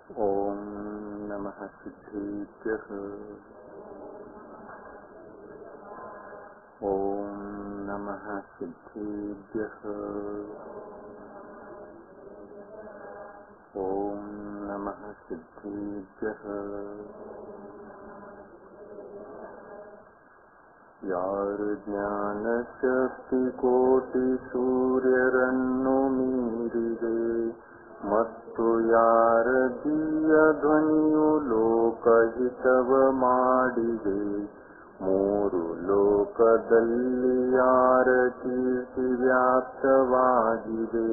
ओम नमः सिद्धेभ्यः। ओम नमः सिद्धेभ्यः। ओम नमः सिद्धेभ्यः। यार ज्ञान शक्ति कोटि सूर्यरन्नु मीरिದೆ ಮತ್ತು ಯಾರ ದಿವ್ಯ ಧ್ವನಿಯು ಲೋಕಹಿತವ ಮಾಡಿದೆ ಮೂರು ಲೋಕದಲ್ಲಿ ಯಾರ ಕೀರ್ತಿ ವ್ಯಾಪ್ತವಾಗಿದೆ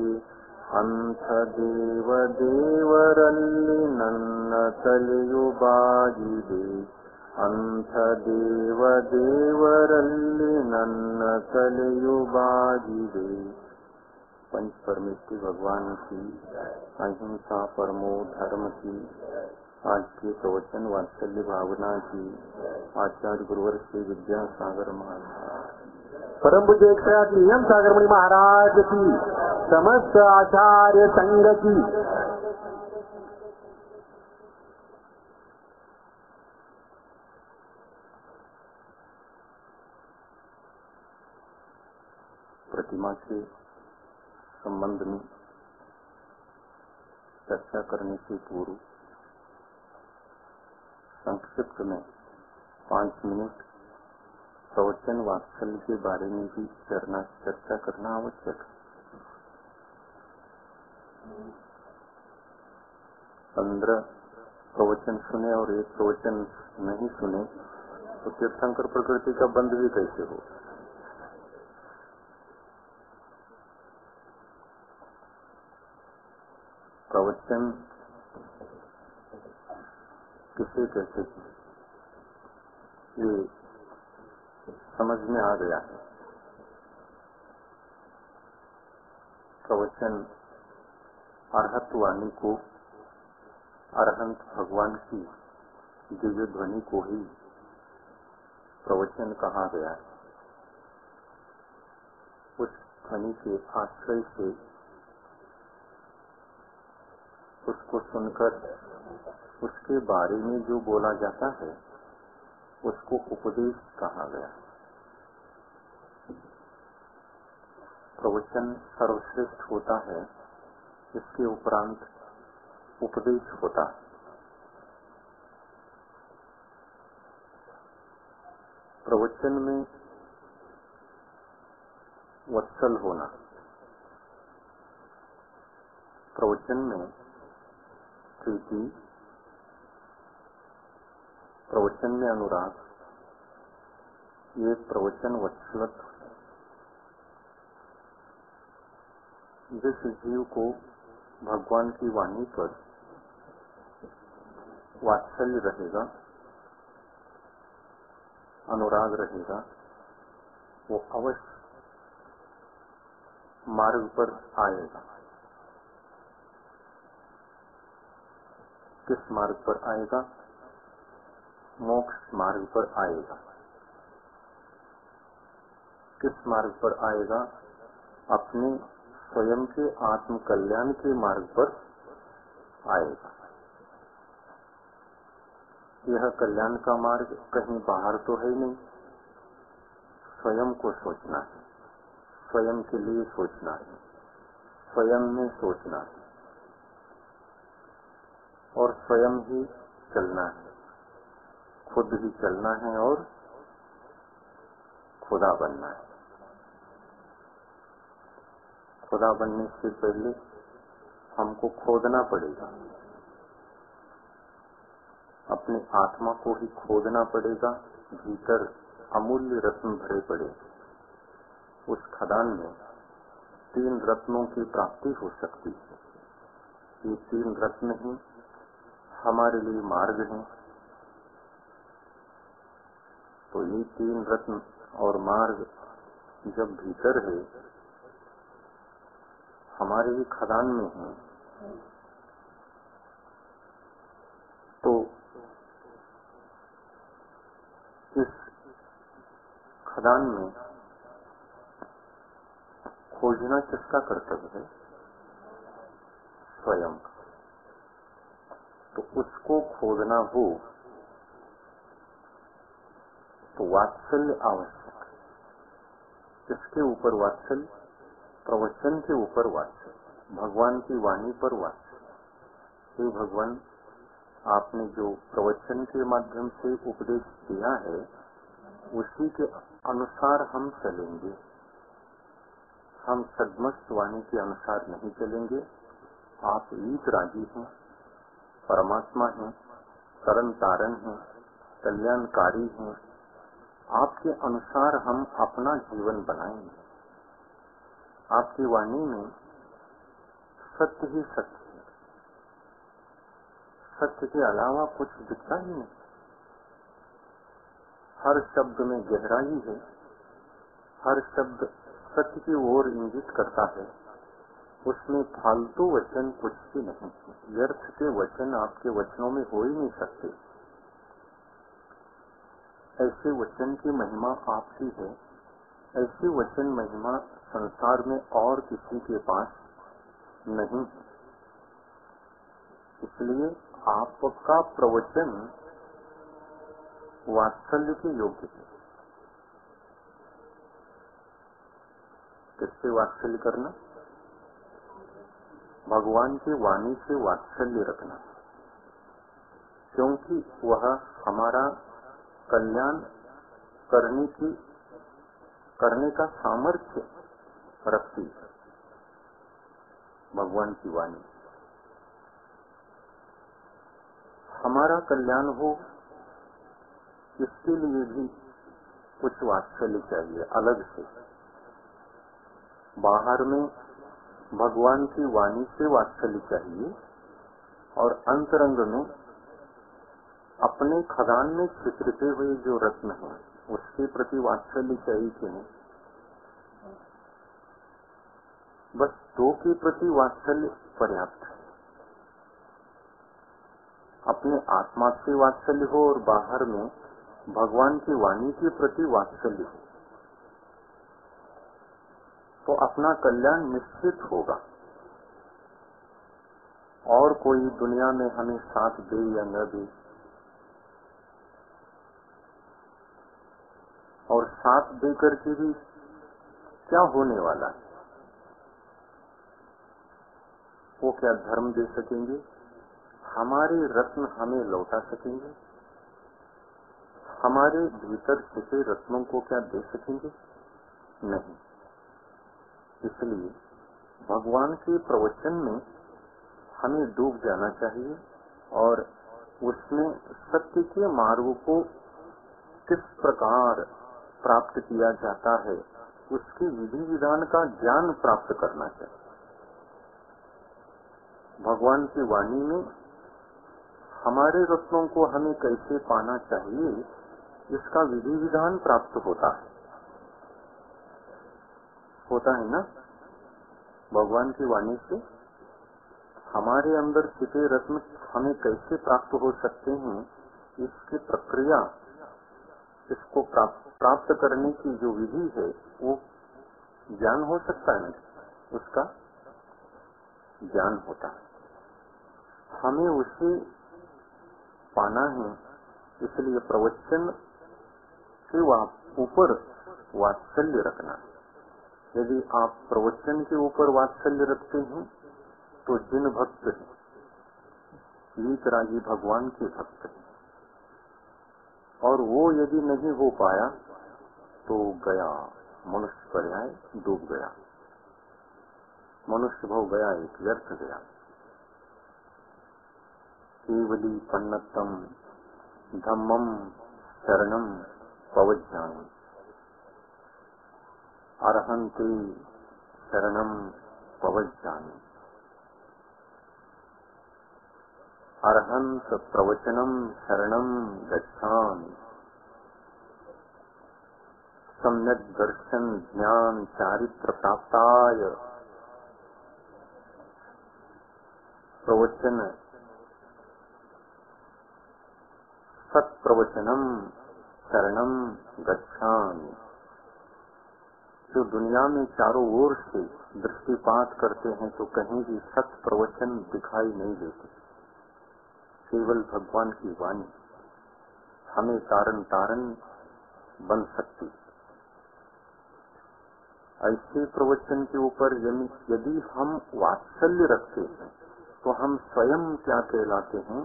ಅಂಥ ದೇವರಲ್ಲಿ ನನ್ನ ತಲೆಯು ಬಾಗಿದೆ ಅಂಥ ದೇವರಲ್ಲಿ ನನ್ನ ತಲೆಯು ಬಾಗಿದೆ। पंच परमेश्वर भगवान की अहिंसा परमो धर्म की आज के प्रवचन वात्सल्य भावना की आचार्य गुरुवर श्री विद्यासागर महाराज परम पूज्य एम सागर मुनि महाराज की समस्त आचार्य संघ की प्रतिमा के संबंध में चर्चा करने से पूर्व संक्षिप्त में 5 मिनट प्रवचन वात्सल्य के बारे में भी चर्चा करना आवश्यक है। 15 प्रवचन सुने और एक प्रवचन नहीं सुने तो तीर्थंकर प्रकृति का बंध भी कैसे हो। प्रवचन किसे कहते हैं ये समझ में आ गया है। प्रवचन अरहत वाणी को, अरहंत भगवान की दिव्य ध्वनि को ही प्रवचन कहा गया है। उस ध्वनि के आश्रय से उसको सुनकर उसके बारे में जो बोला जाता है उसको उपदेश कहा गया। प्रवचन सर्वश्रेष्ठ होता है, इसके उपरांत उपदेश होता है। प्रवचन में वत्सल होना, प्रवचन में प्रीति, प्रवचन में अनुराग, ये प्रवचन वत्सलत। जिस जीव को भगवान की वाणी पर वात्सल्य रहेगा, अनुराग रहेगा, वो अवश्य मार्ग पर आएगा। किस मार्ग पर आएगा? मोक्ष मार्ग पर आएगा। किस मार्ग पर आएगा? अपने स्वयं के आत्म कल्याण के मार्ग पर आएगा। यह कल्याण का मार्ग कहीं बाहर तो है नहीं, स्वयं को सोचना है, स्वयं के लिए सोचना है, स्वयं में सोचना है और स्वयं ही चलना है। खुद ही चलना है और खुदा बनना है। खुदा बनने से पहले हमको खोदना पड़ेगा, अपनी आत्मा को ही खोदना पड़ेगा। भीतर अमूल्य रत्न भरे पड़े। उस खदान में 3 रत्नों की प्राप्ति हो सकती है। ये 3 रत्न ही हमारे लिए मार्ग हैं। तो ये 3 रत्न और मार्ग जब भीतर है, हमारे ही खदान में है, तो इस खदान में खोजना किसका कर्तव्य है? स्वयं का। उसको खोदना हो तो वात्सल्य आवश्यक है। इसके ऊपर वात्सल्य, प्रवचन के ऊपर वात्सल्य, भगवान की वाणी पर वात्सल्य। हे भगवान, आपने जो प्रवचन के माध्यम से उपदेश दिया है उसी के अनुसार हम चलेंगे। हम सद्मस्त वाणी के अनुसार नहीं चलेंगे। आप वीतरागी हैं, परमात्मा हैं, तरन तारण हैं, कल्याणकारी हैं। आपके अनुसार हम अपना जीवन बनाएंगे। आपकी वाणी में सत्य ही सत्य है, सत्य के अलावा कुछ दिखता ही नहीं। हर शब्द में गहराई है, हर शब्द सत्य की ओर इंगित करता है। उसमें फालतू वचन कुछ भी नहीं है। व्यर्थ के वचन आपके वचनों में हो ही नहीं सकते। ऐसे वचन की महिमा आपकी है। ऐसी वचन महिमा संसार में और किसी के पास नहीं है। इसलिए आपका प्रवचन वात्सल्य के योग्य है। किससे वात्सल्य करना? भगवान की वाणी से वात्सल्य रखना, क्योंकि वह हमारा कल्याण करने का सामर्थ्य रखती है। भगवान की वाणी हमारा कल्याण हो, इसके लिए भी कुछ वात्सल्य चाहिए अलग से। बाहर में भगवान की वाणी से वात्सल्य चाहिए और अंतरंग में अपने खदान में छितरते हुए जो रत्न है उसके प्रति वात्सल्य चाहिए कि नहीं? बस दो के प्रति वात्सल्य पर्याप्त है। अपने आत्मा से वात्सल्य हो और बाहर में भगवान की वाणी के प्रति वात्सल्य हो, तो अपना कल्याण निश्चित होगा। और कोई दुनिया में हमें साथ दे या न दे, और साथ देकर के भी क्या होने वाला है? वो क्या धर्म दे सकेंगे? हमारे रत्न हमें लौटा सकेंगे? हमारे भीतर छिपे रत्नों को क्या दे सकेंगे? नहीं। इसलिए भगवान के प्रवचन में हमें डूब जाना चाहिए और उसमें सत्य के मार्ग को किस प्रकार प्राप्त किया जाता है उसके विधि विधान का ज्ञान प्राप्त करना चाहिए। भगवान की वाणी में हमारे रत्नों को हमें कैसे पाना चाहिए इसका विधि विधान प्राप्त होता है ना। भगवान की वाणी से हमारे अंदर छिपे रत्न हमें कैसे प्राप्त हो सकते हैं, इसकी प्रक्रिया, इसको प्राप्त करने की जो विधि है वो ज्ञान हो सकता है, उसका ज्ञान होता है। हमें उसे पाना है। इसलिए प्रवचन के ऊपर वात्सल्य रखना। यदि आप प्रवचन के ऊपर वात्सल्य रखते हैं तो जिन भक्त हैं, वीतरागी भगवान के भक्त हैं, और वो यदि नहीं हो पाया तो गया, मनुष्य पर्याय डूब गया, मनुष्य भव गया, एक व्यर्थ गया। केवली पन्नतम धम्मम शरणम पवज्जामि, अर्हन्ति शरणम पवज्जामि। अर्हन्त प्रवचनम शरणम गच्छामि। सम्यक दर्शन ज्ञान चारित्र प्राप्ताय। प्रवचन सत प्रवचनम शरणम गच्छामि। जो दुनिया में चारों ओर से दृष्टिपात करते हैं तो कहीं भी सत प्रवचन दिखाई नहीं देते। केवल भगवान की वाणी हमें तारन तारन बन सकती। ऐसे प्रवचन के ऊपर यदि हम वात्सल्य रखते हैं तो हम स्वयं क्या कहलाते हैं?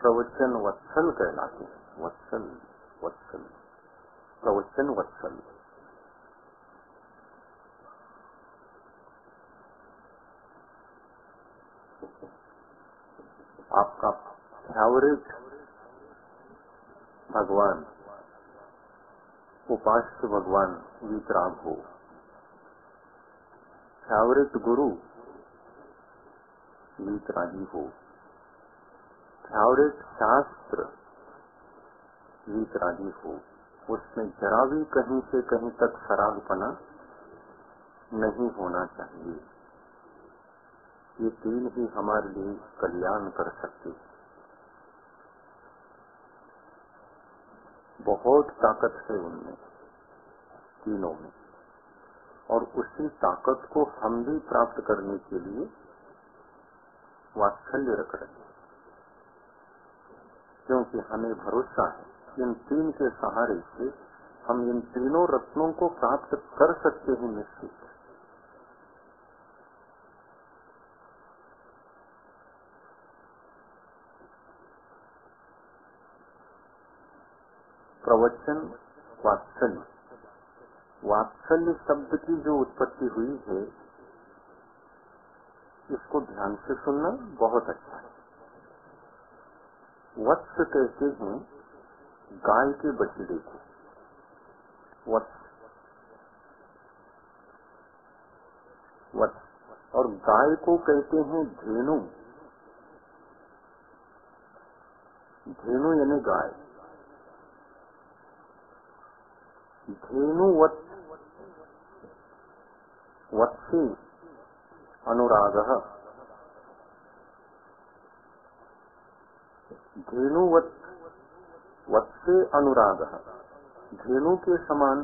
प्रवचन वत्सल कहलाते हैं। वत्सल, वत्सल, प्रवचन वत्सल। आपका फेवरेट भगवान, उपास्य भगवान वीतराग हो, फेवरेट गुरु वीतरागी हो, फेवरेट शास्त्र वीतरागी हो, उसमें जरा भी कहीं से कहीं तक सरागपना नहीं होना चाहिए। ये तीन ही हमारे लिए कल्याण कर सकते। बहुत ताकत है उनमें, तीनों में, और उसी ताकत को हम भी प्राप्त करने के लिए वात्सल्य रख रहे हैं, क्योंकि हमें भरोसा है इन तीन के सहारे से हम इन तीनों रत्नों को प्राप्त कर सकते हैं निश्चित। प्रवचन वात्सल्य, वात्सल्य शब्द की जो उत्पत्ति हुई है इसको ध्यान से सुनना बहुत अच्छा है। वत्स कहते हैं गाय के बछड़े को, वत्स, वत्स, और गाय को कहते हैं धेनु। धेनु यानी गाय। धेनुवत्, वत्से अनुरागः, धेनुवत् वत्से अनुरागः। धेनु के समान,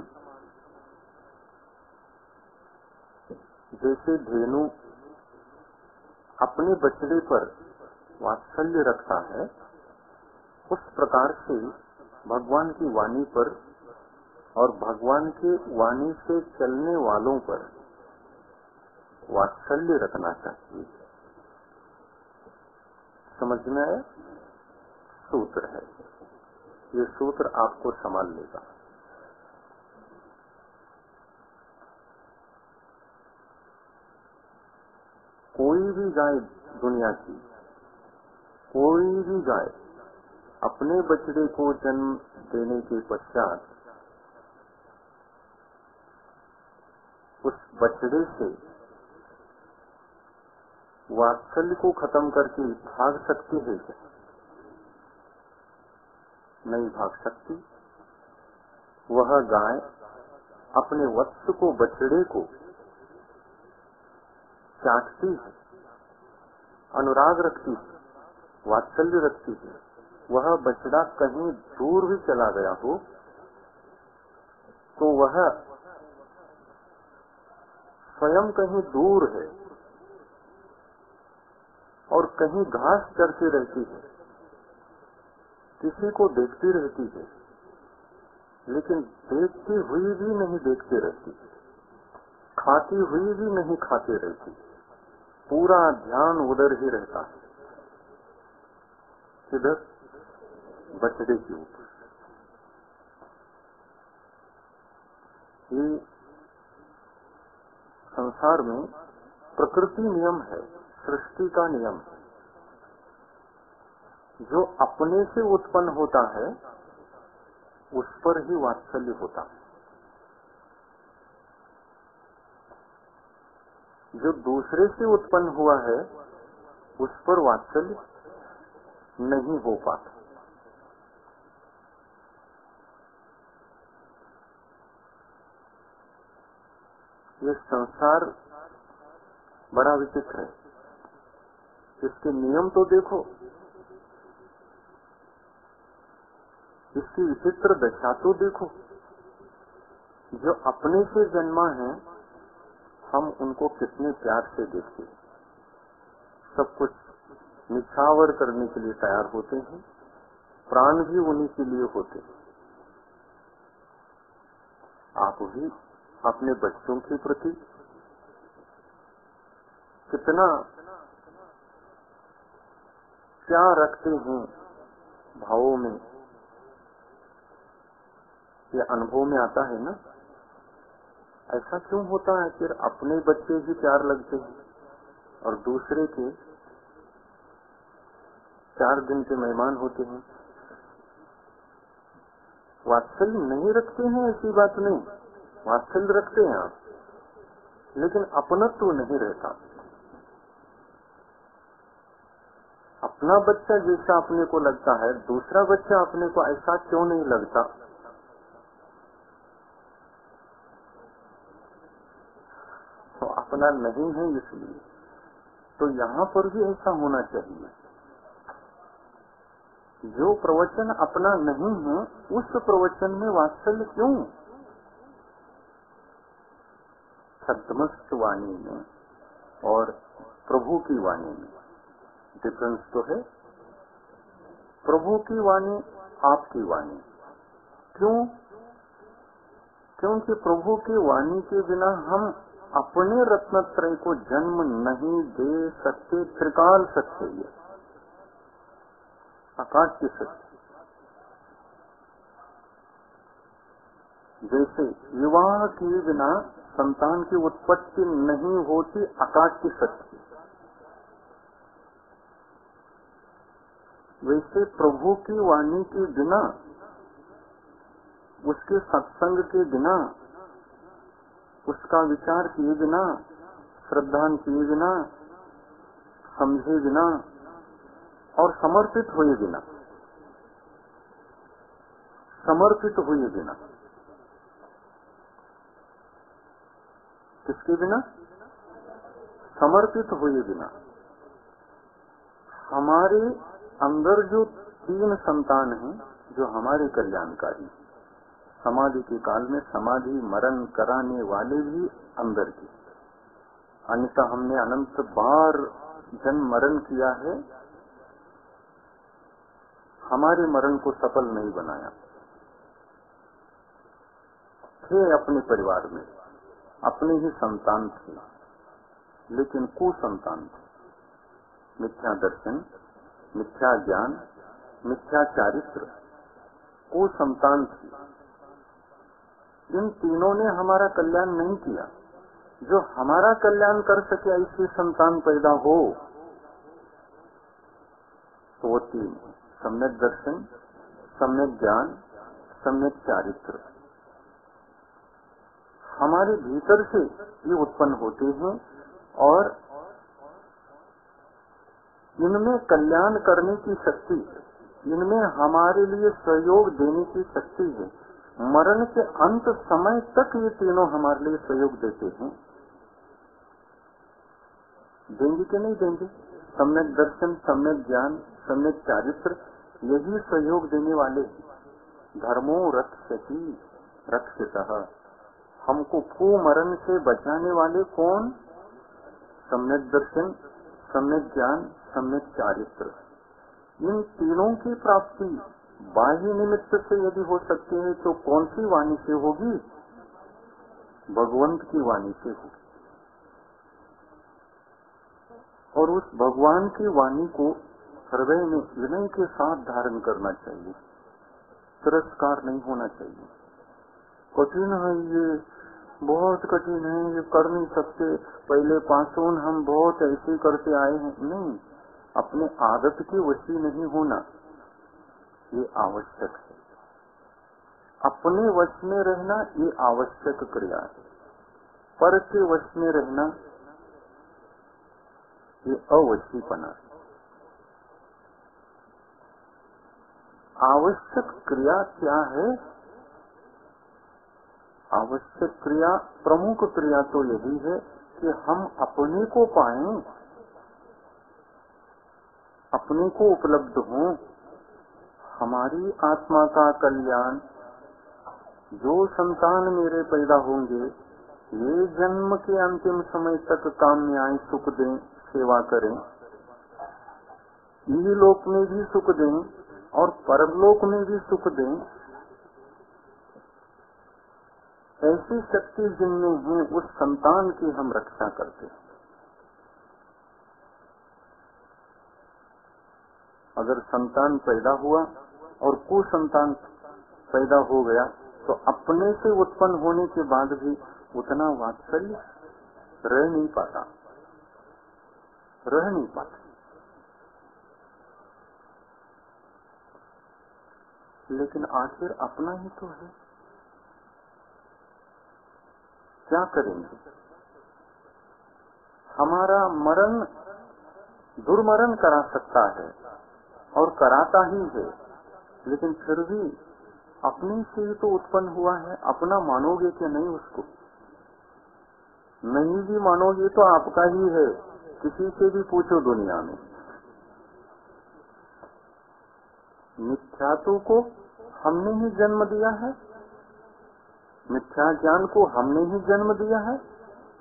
जैसे धेनु अपने बछड़े पर वात्सल्य रखता है, उस प्रकार से भगवान की वाणी पर और भगवान के वाणी से चलने वालों पर वात्सल्य रखना चाहिए। समझ में आया? सूत्र है ये, सूत्र आपको संभाल लेगा। कोई भी गाय दुनिया की, कोई भी गाय अपने बछड़े को जन्म देने के पश्चात उस बछड़े से वात्सल्य को खत्म करके भाग सकती है क्या? नहीं भाग सकती। वह गाय अपने वत्स को, बछड़े को चाटती है, अनुराग रखती है, वात्सल्य रखती है। वह बछड़ा कहीं दूर भी चला गया हो तो वह स्वयं कहीं दूर है और कहीं घास चरती रहती है, किसी को देखती रहती है, लेकिन देखती हुई भी नहीं देखती रहती, खाती हुई भी नहीं खाती रहती, पूरा ध्यान उधर ही रहता है, इधर बछड़े के ऊपर। ये संसार में प्रकृति नियम है, सृष्टि का नियम है। जो अपने से उत्पन्न होता है उस पर ही वात्सल्य होता है, जो दूसरे से उत्पन्न हुआ है उस पर वात्सल्य नहीं हो पाता। ये संसार बड़ा विचित्र है, इसके नियम तो देखो, इसकी विचित्र दशा तो देखो। जो अपने से जन्मा है हम उनको कितने प्यार से देखते हैं, सब कुछ निछावर करने के लिए तैयार होते हैं, प्राण भी उन्हीं के लिए होते हैं। आप भी अपने बच्चों के प्रति कितना क्या रखते हैं भावों में, ये अनुभव में आता है ना। ऐसा क्यों होता है कि अपने बच्चे ही प्यार लगते हैं और दूसरे के 4 दिन के मेहमान होते हैं? वात्सल्य नहीं रखते हैं ऐसी बात नहीं, वात्सल्य रखते हैं आप, लेकिन अपनत्व नहीं रहता। अपना बच्चा जैसा अपने को लगता है, दूसरा बच्चा अपने को ऐसा क्यों नहीं लगता? तो अपना नहीं है इसलिए। तो यहाँ पर भी ऐसा होना चाहिए। जो प्रवचन अपना नहीं है, उस प्रवचन में वात्सल्य क्यों? छद्मस्थ वाणी में और प्रभु की वाणी में डिफरेंस तो है। प्रभु की वाणी आपकी वाणी क्यों? क्योंकि प्रभु की वाणी के बिना हम अपने रत्नत्रय को जन्म नहीं दे सकते। त्रिकाल सत्य है, आकाश की सत्य। जैसे विवाह किए बिना संतान की उत्पत्ति नहीं होती, आकाश की सत्य, वैसे प्रभु की वाणी के बिना, उसके सत्संग के बिना, उसका विचार किए बिना, श्रद्धा किए बिना, समझे बिना और समर्पित हुए बिना, समर्पित हुए बिना, किसके बिना? समर्पित हुए बिना हमारे अंदर जो 3 संतान हैं, जो हमारे कल्याणकारी, समाधि के काल में समाधि मरण कराने वाले भी अंदर के, अन्यथा हमने अनंत बार जन्म मरण किया है, हमारे मरण को सफल नहीं बनाया। थे अपने परिवार में, अपने ही संतान थे, लेकिन कुसंतान थे। मिथ्या दर्शन, मिथ्या ज्ञान, मिथ्या चारित्र, कुसंतान थी। इन तीनों ने हमारा कल्याण नहीं किया। जो हमारा कल्याण कर सके ऐसी संतान पैदा हो, तो वो 3: सम्यक दर्शन, सम्यक ज्ञान, सम्यक चारित्र। हमारे भीतर से ये उत्पन्न होते हैं और इनमें कल्याण करने की शक्ति, इनमें हमारे लिए सहयोग देने की शक्ति है। मरण के अंत समय तक ये तीनों हमारे लिए सहयोग देते हैं। देंगे कि नहीं देंगे? सम्यक दर्शन, सम्यक ज्ञान, सम्यक चारित्र, यही सहयोग देने वाले। धर्मो रक्षति रक्षितः, हमको कुमरण से बचाने वाले कौन? सम्यक दर्शन, सम्यक ज्ञान, सम्यक चारित्र। इन तीनों की प्राप्ति बाह्य निमित्त से यदि हो सकती है, तो कौन सी वाणी से होगी? भगवंत की वाणी से होगी। और उस भगवान की वाणी को हृदय में विनय के साथ धारण करना चाहिए, तिरस्कार नहीं होना चाहिए। कठिन है ये, बहुत कठिन है, ये कर नहीं सकते, पहले पासों हम बहुत ऐसे करते आए हैं। नहीं, अपने आदत की वशी नहीं होना ये आवश्यक है। अपने वश में रहना ये आवश्यक क्रिया है। पर के वश में रहना ये अवशीपना है। आवश्यक क्रिया क्या है? आवश्यक क्रिया, प्रमुख क्रिया तो यही है कि हम अपने को पाएं, अपने को उपलब्ध हों। हमारी आत्मा का कल्याण, जो संतान मेरे पैदा होंगे, ये जन्म के अंतिम समय तक काम में आए, सुख दें, सेवा करें, इहलोक में भी सुख दें और परलोक में भी सुख दें, ऐसी शक्ति जिनमें है उस संतान की हम रक्षा करते हैं। अगर संतान पैदा हुआ और कुसंतान पैदा हो गया तो अपने से उत्पन्न होने के बाद भी उतना वात्सल्य रह नहीं पाता। लेकिन आखिर अपना ही तो है, क्या करेंगे? हमारा मरण दुर्मरण करा सकता है और कराता ही है, लेकिन फिर भी अपने से ही तो उत्पन्न हुआ है। अपना मानोगे कि नहीं? उसको नहीं भी मानोगे तो आपका ही है। किसी से भी पूछो दुनिया में, मिथ्यात्व को हमने ही जन्म दिया है, मिथ्या ज्ञान को हमने ही जन्म दिया है,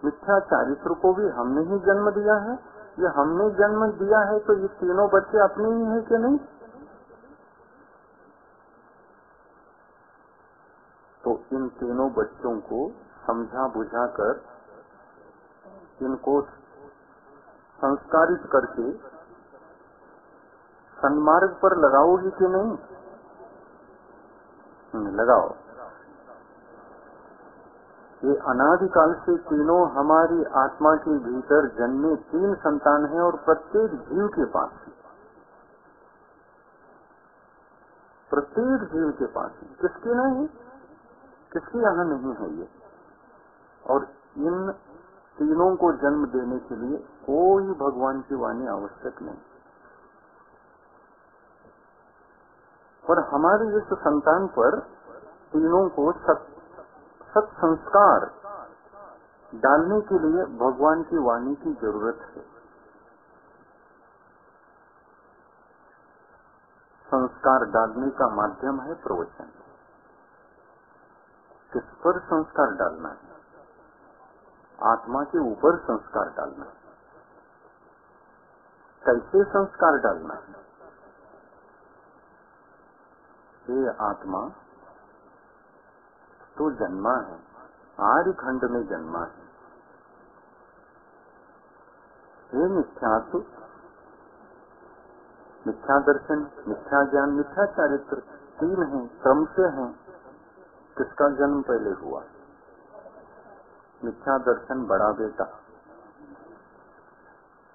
मिथ्या चारित्र को भी हमने ही जन्म दिया है। ये हमने जन्म दिया है तो ये तीनों बच्चे अपने ही हैं कि नहीं? तो इन तीनों बच्चों को समझा बुझाकर इनको संस्कारित करके सन्मार्ग पर लगाओगी कि नहीं? लगाओ। ये अनादिकाल से तीनों हमारी आत्मा के भीतर जन्मे 3 संतान हैं और प्रत्येक जीव के पास है। प्रत्येक जीव के पास है। किसके नहीं? किसके यहाँ नहीं है ये? और इन तीनों को जन्म देने के लिए कोई भगवान की वाणी आवश्यक नहीं। और हमारे इस संतान पर तीनों को सत संस्कार डालने के लिए भगवान की वाणी की जरूरत है। संस्कार डालने का माध्यम है प्रवचन। किस पर संस्कार डालना है? आत्मा के ऊपर संस्कार डालना है। कैसे संस्कार डालना है? ये आत्मा तो जन्मा है, आर्य खंड में जन्मा है। ये मिथ्यात्व, मिथ्या दर्शन, मिथ्या ज्ञान, मिथ्या चारित्र 3 हैं, क्रम से हैं। किसका जन्म पहले हुआ? मिथ्या दर्शन बड़ा बेटा,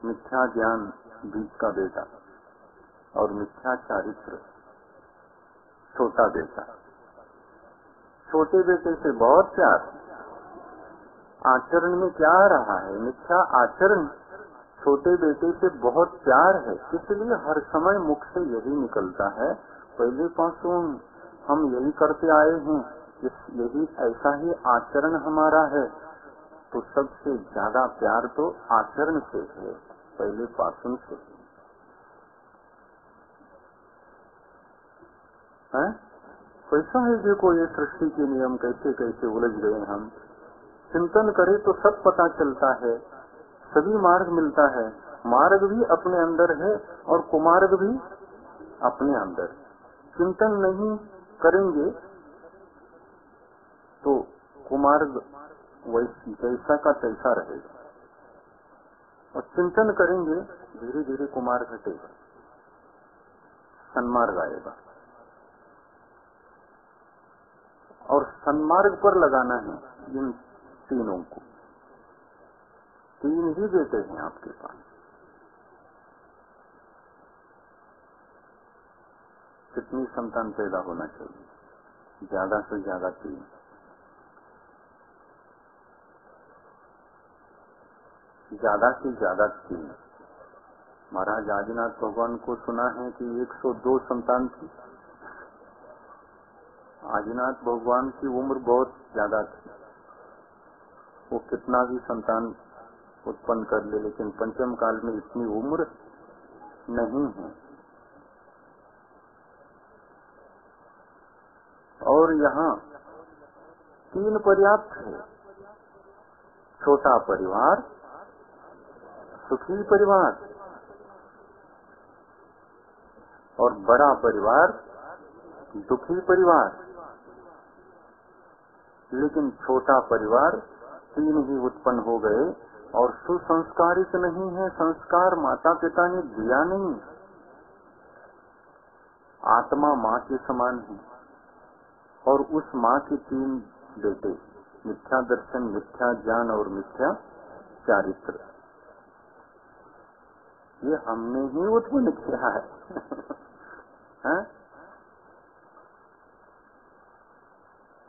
मिथ्या ज्ञान बीच का बेटा और मिथ्या चारित्र छोटा बेटा। छोटे बेटे से बहुत प्यार। आचरण में क्या आ रहा है? मिथ्या आचरण। छोटे बेटे से बहुत प्यार है, इसलिए हर समय मुख से यही निकलता है, पहले पासों हम यही करते आए हैं, यही ऐसा ही आचरण हमारा है। तो सबसे ज्यादा प्यार तो आचरण से है, पहले पासों से है। कैसा है देखो ये सृष्टि के नियम कैसे कैसे उलझ गए। हम चिंतन करें तो सब पता चलता है, सभी मार्ग मिलता है। मार्ग भी अपने अंदर है और कुमार्ग भी अपने अंदर। चिंतन नहीं करेंगे तो कुमार्ग वैसा का तैसा रहेगा, और चिंतन करेंगे धीरे धीरे कुमार्ग हटेगा, सन्मार्ग आएगा। और सन्मार्ग पर लगाना है इन तीनों को। 3 ही बेटे हैं आपके पास। कितनी संतान पैदा होना चाहिए? ज्यादा से ज्यादा 3। ज्यादा से ज्यादा 3। महाराज आदिनाथ भगवान को सुना है कि 102 संतान थी। आदिनाथ भगवान की उम्र बहुत ज्यादा थी, वो कितना भी संतान उत्पन्न कर ले, लेकिन पंचम काल में इतनी उम्र नहीं है। और यहाँ 3 पर्याप्त है। छोटा परिवार, सुखी परिवार, और बड़ा परिवार दुखी परिवार, लेकिन छोटा परिवार 3 ही उत्पन्न हो गए और सुसंस्कारित नहीं है। संस्कार माता पिता ने दिया नहीं। आत्मा माँ के समान है और उस माँ के 3 बेटे, मिथ्या दर्शन, मिथ्या ज्ञान और मिथ्या चारित्र, ये हमने ही उत्पन्न किया है। है?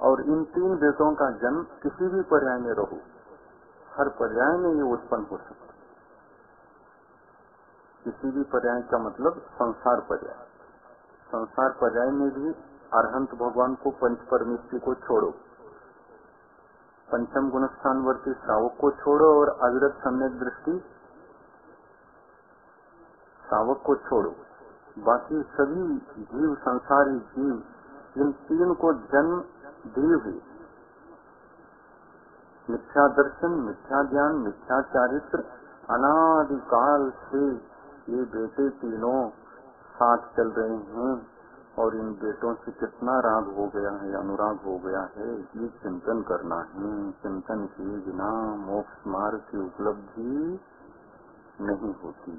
और इन 3 बेटों का जन्म किसी भी पर्याय में रहो, हर पर्याय में ये उत्पन्न हो सकता। किसी भी पर्याय का मतलब संसार पर्याय। संसार पर्याय में भी अरहंत भगवान को, पंच परमेश्वरी को छोड़ो, पंचम गुणस्थानवर्ती श्रावक को छोड़ो और अविरत सम्यक दृष्टि श्रावक को छोड़ो, बाकी सभी जीव, संसारी जीव, इन 3 को जन्म दिए हुए मिथ्या दर्शन, मिथ्या ज्ञान, मिथ्या चारित्र, अनादिकाल से ये बेटे तीनों साथ चल रहे हैं और इन बेटों से कितना राग हो गया है, अनुराग हो गया है, ये चिंतन करना है। चिंतन किए बिना मोक्ष मार्ग की उपलब्धि नहीं होती।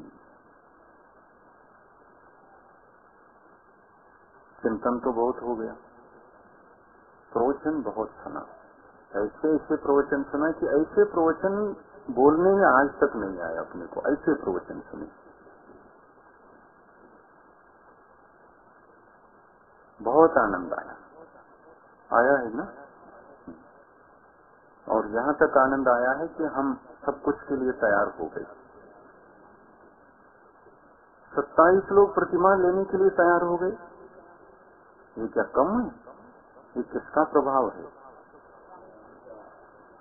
चिंतन तो बहुत हो गया, प्रवचन बहुत सुना, ऐसे ऐसे प्रवचन सुना कि ऐसे प्रवचन बोलने में आज तक नहीं आया अपने को। ऐसे प्रवचन सुने, बहुत आनंद आया। आया है ना? और यहाँ तक आनंद आया है कि हम सब कुछ के लिए तैयार हो गए। 27 लोग प्रतिमा लेने के लिए तैयार हो गए। ये क्या कम है? ये किसका प्रभाव है?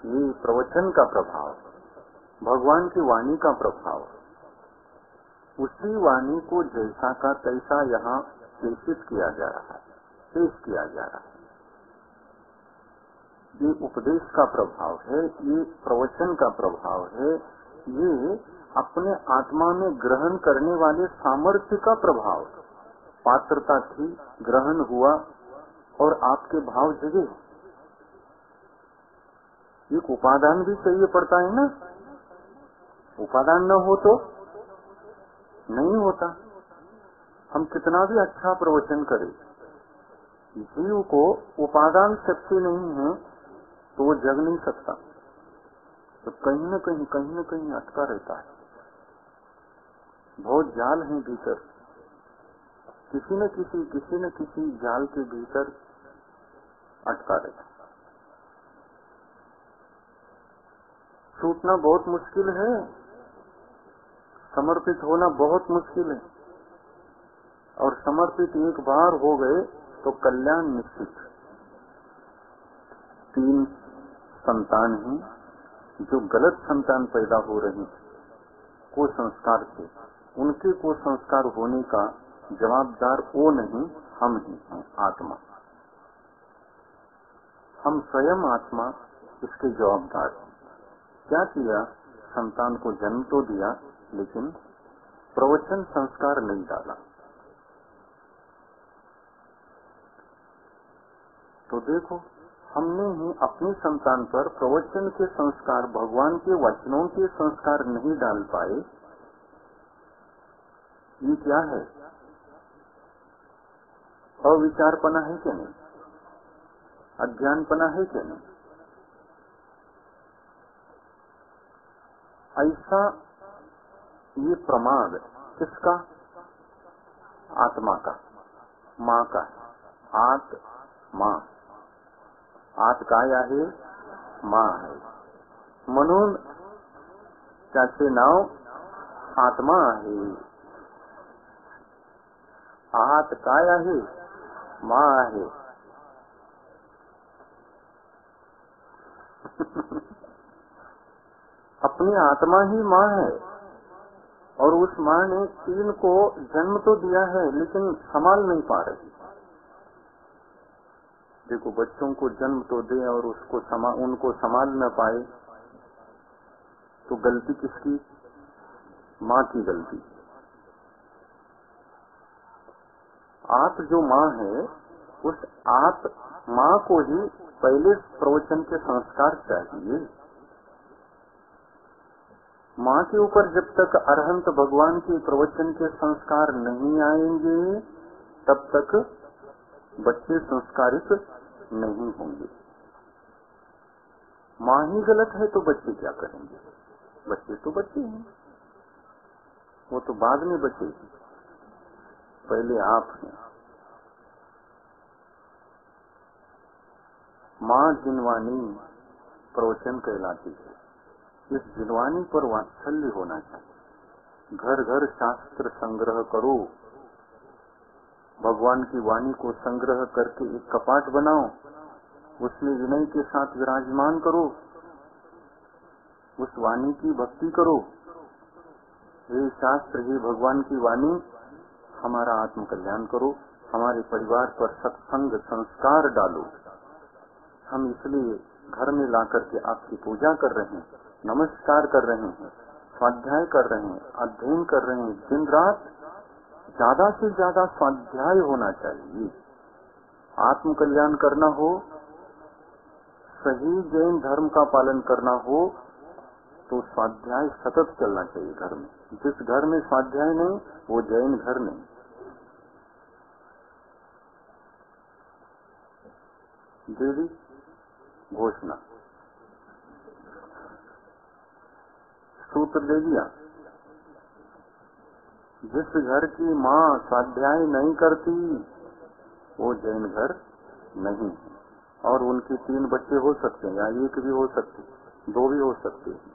ये प्रवचन का प्रभाव, भगवान की वाणी का प्रभाव। उसी वाणी को जैसा का तैसा यहाँ प्रेषित किया जा रहा है, पेश किया जा रहा है। ये उपदेश का प्रभाव है, ये प्रवचन का प्रभाव है, ये अपने आत्मा में ग्रहण करने वाले सामर्थ्य का प्रभाव। पात्रता थी, ग्रहण हुआ और आपके भाव जगे। एक उपादान भी चाहिए पड़ता है ना, उपादान न हो तो नहीं होता। हम कितना भी अच्छा प्रवचन करें, जीव को उपादान शक्ति नहीं है तो वो जग नहीं सकता, तो कहीं न कहीं अटका रहता है। बहुत जाल है भीतर, किसी न किसी जाल के भीतर अटका रहता। छूटना बहुत मुश्किल है, समर्पित होना बहुत मुश्किल है, और समर्पित एक बार हो गए तो कल्याण निश्चित। 3 संतान हैं जो गलत संतान पैदा हो रही कुसंस्कार से, उनके कुसंस्कार होने का जवाबदार वो नहीं, हम ही हैं, आत्मा। हम स्वयं आत्मा इसके जवाबदार हैं। क्या किया? संतान को जन्म तो दिया, लेकिन प्रवचन संस्कार नहीं डाला। तो देखो, हमने ही अपनी संतान पर प्रवचन के संस्कार, भगवान के वचनों के संस्कार नहीं डाल पाए। ये क्या है? अविचारपना है क्या नहीं? अज्ञानपना है क्या नहीं? ऐसा ये प्रमाद किसका? आत्मा का, माँ का। आत्मा, आत काय आहे? माँ आहे, म्हणून त्याचे नाव आत्मा आहे। आत काय आहे? माँ आहे। अपनी आत्मा ही माँ है, और उस माँ ने 3 को जन्म तो दिया है, लेकिन संभाल नहीं पा रही। देखो, बच्चों को जन्म तो दे और उनको संभाल न पाए तो गलती किसकी? माँ की गलती। आप जो माँ है, उस आप माँ को ही पहले प्रवचन के संस्कार चाहिए। माँ के ऊपर जब तक अरहंत भगवान के प्रवचन के संस्कार नहीं आएंगे, तब तक बच्चे संस्कारित नहीं होंगे। माँ ही गलत है तो बच्चे क्या करेंगे? बच्चे तो बच्चे हैं, वो तो बाद में बचेगी, पहले आप हैं। माँ जिनवानी प्रवचन कहलाती है। इस जिनवानी पर वात्सल्य होना चाहिए। घर घर शास्त्र संग्रह करो, भगवान की वाणी को संग्रह करके एक कपाट बनाओ, उसमें विनय के साथ विराजमान करो, उस वाणी की भक्ति करो। हे शास्त्र, हे भगवान की वाणी, हमारा आत्म कल्याण करो, हमारे परिवार पर सत्संग संस्कार डालो। हम इसलिए घर में ला करके आपकी पूजा कर रहे हैं, नमस्कार कर रहे हैं, स्वाध्याय कर रहे हैं, अध्ययन कर रहे हैं। दिन रात ज्यादा से ज्यादा स्वाध्याय होना चाहिए। आत्म कल्याण करना हो, सही जैन धर्म का पालन करना हो, तो स्वाध्याय सतत चलना चाहिए घर में। जिस घर में स्वाध्याय नहीं, वो जैन घर नहीं। देवी घोषणा सूत्र दे दिया, जिस घर की माँ स्वाध्याय नहीं करती, वो जैन घर नहीं है। और उनके 3 बच्चे हो सकते हैं, या 1 भी हो सकते, 2 भी हो सकते हैं,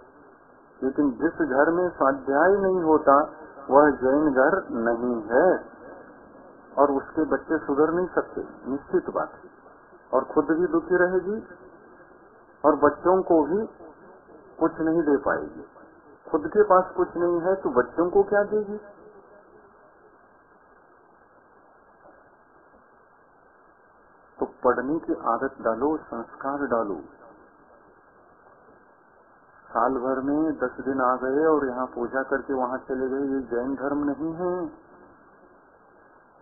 लेकिन जिस घर में स्वाध्याय नहीं होता, वह जैन घर नहीं है। और उसके बच्चे सुधर नहीं सकते, निश्चित बात है। और खुद भी दुखी रहेगी, और बच्चों को भी कुछ नहीं दे पाएगी। खुद के पास कुछ नहीं है तो बच्चों को क्या देगी? तो पढ़ने की आदत डालो, संस्कार डालो। साल भर में 10 दिन आ गए और यहाँ पूजा करके वहाँ चले गए, ये जैन धर्म नहीं है।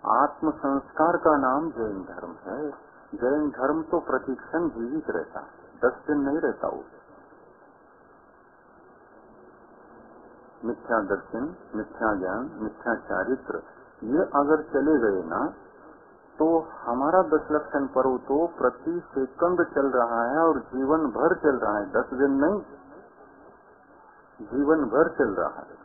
आत्म संस्कार का नाम जैन धर्म है। जैन धर्म तो प्रतिक्षण जीवित रहता है, 10 दिन नहीं रहता वो। मिथ्या दर्शन, मिथ्या ज्ञान, मिथ्या चारित्र, ये अगर चले गए ना, तो हमारा 10 लक्षण पर्व तो प्रति सेकंड चल रहा है और जीवन भर चल रहा है। 10 दिन नहीं, जीवन भर चल रहा है।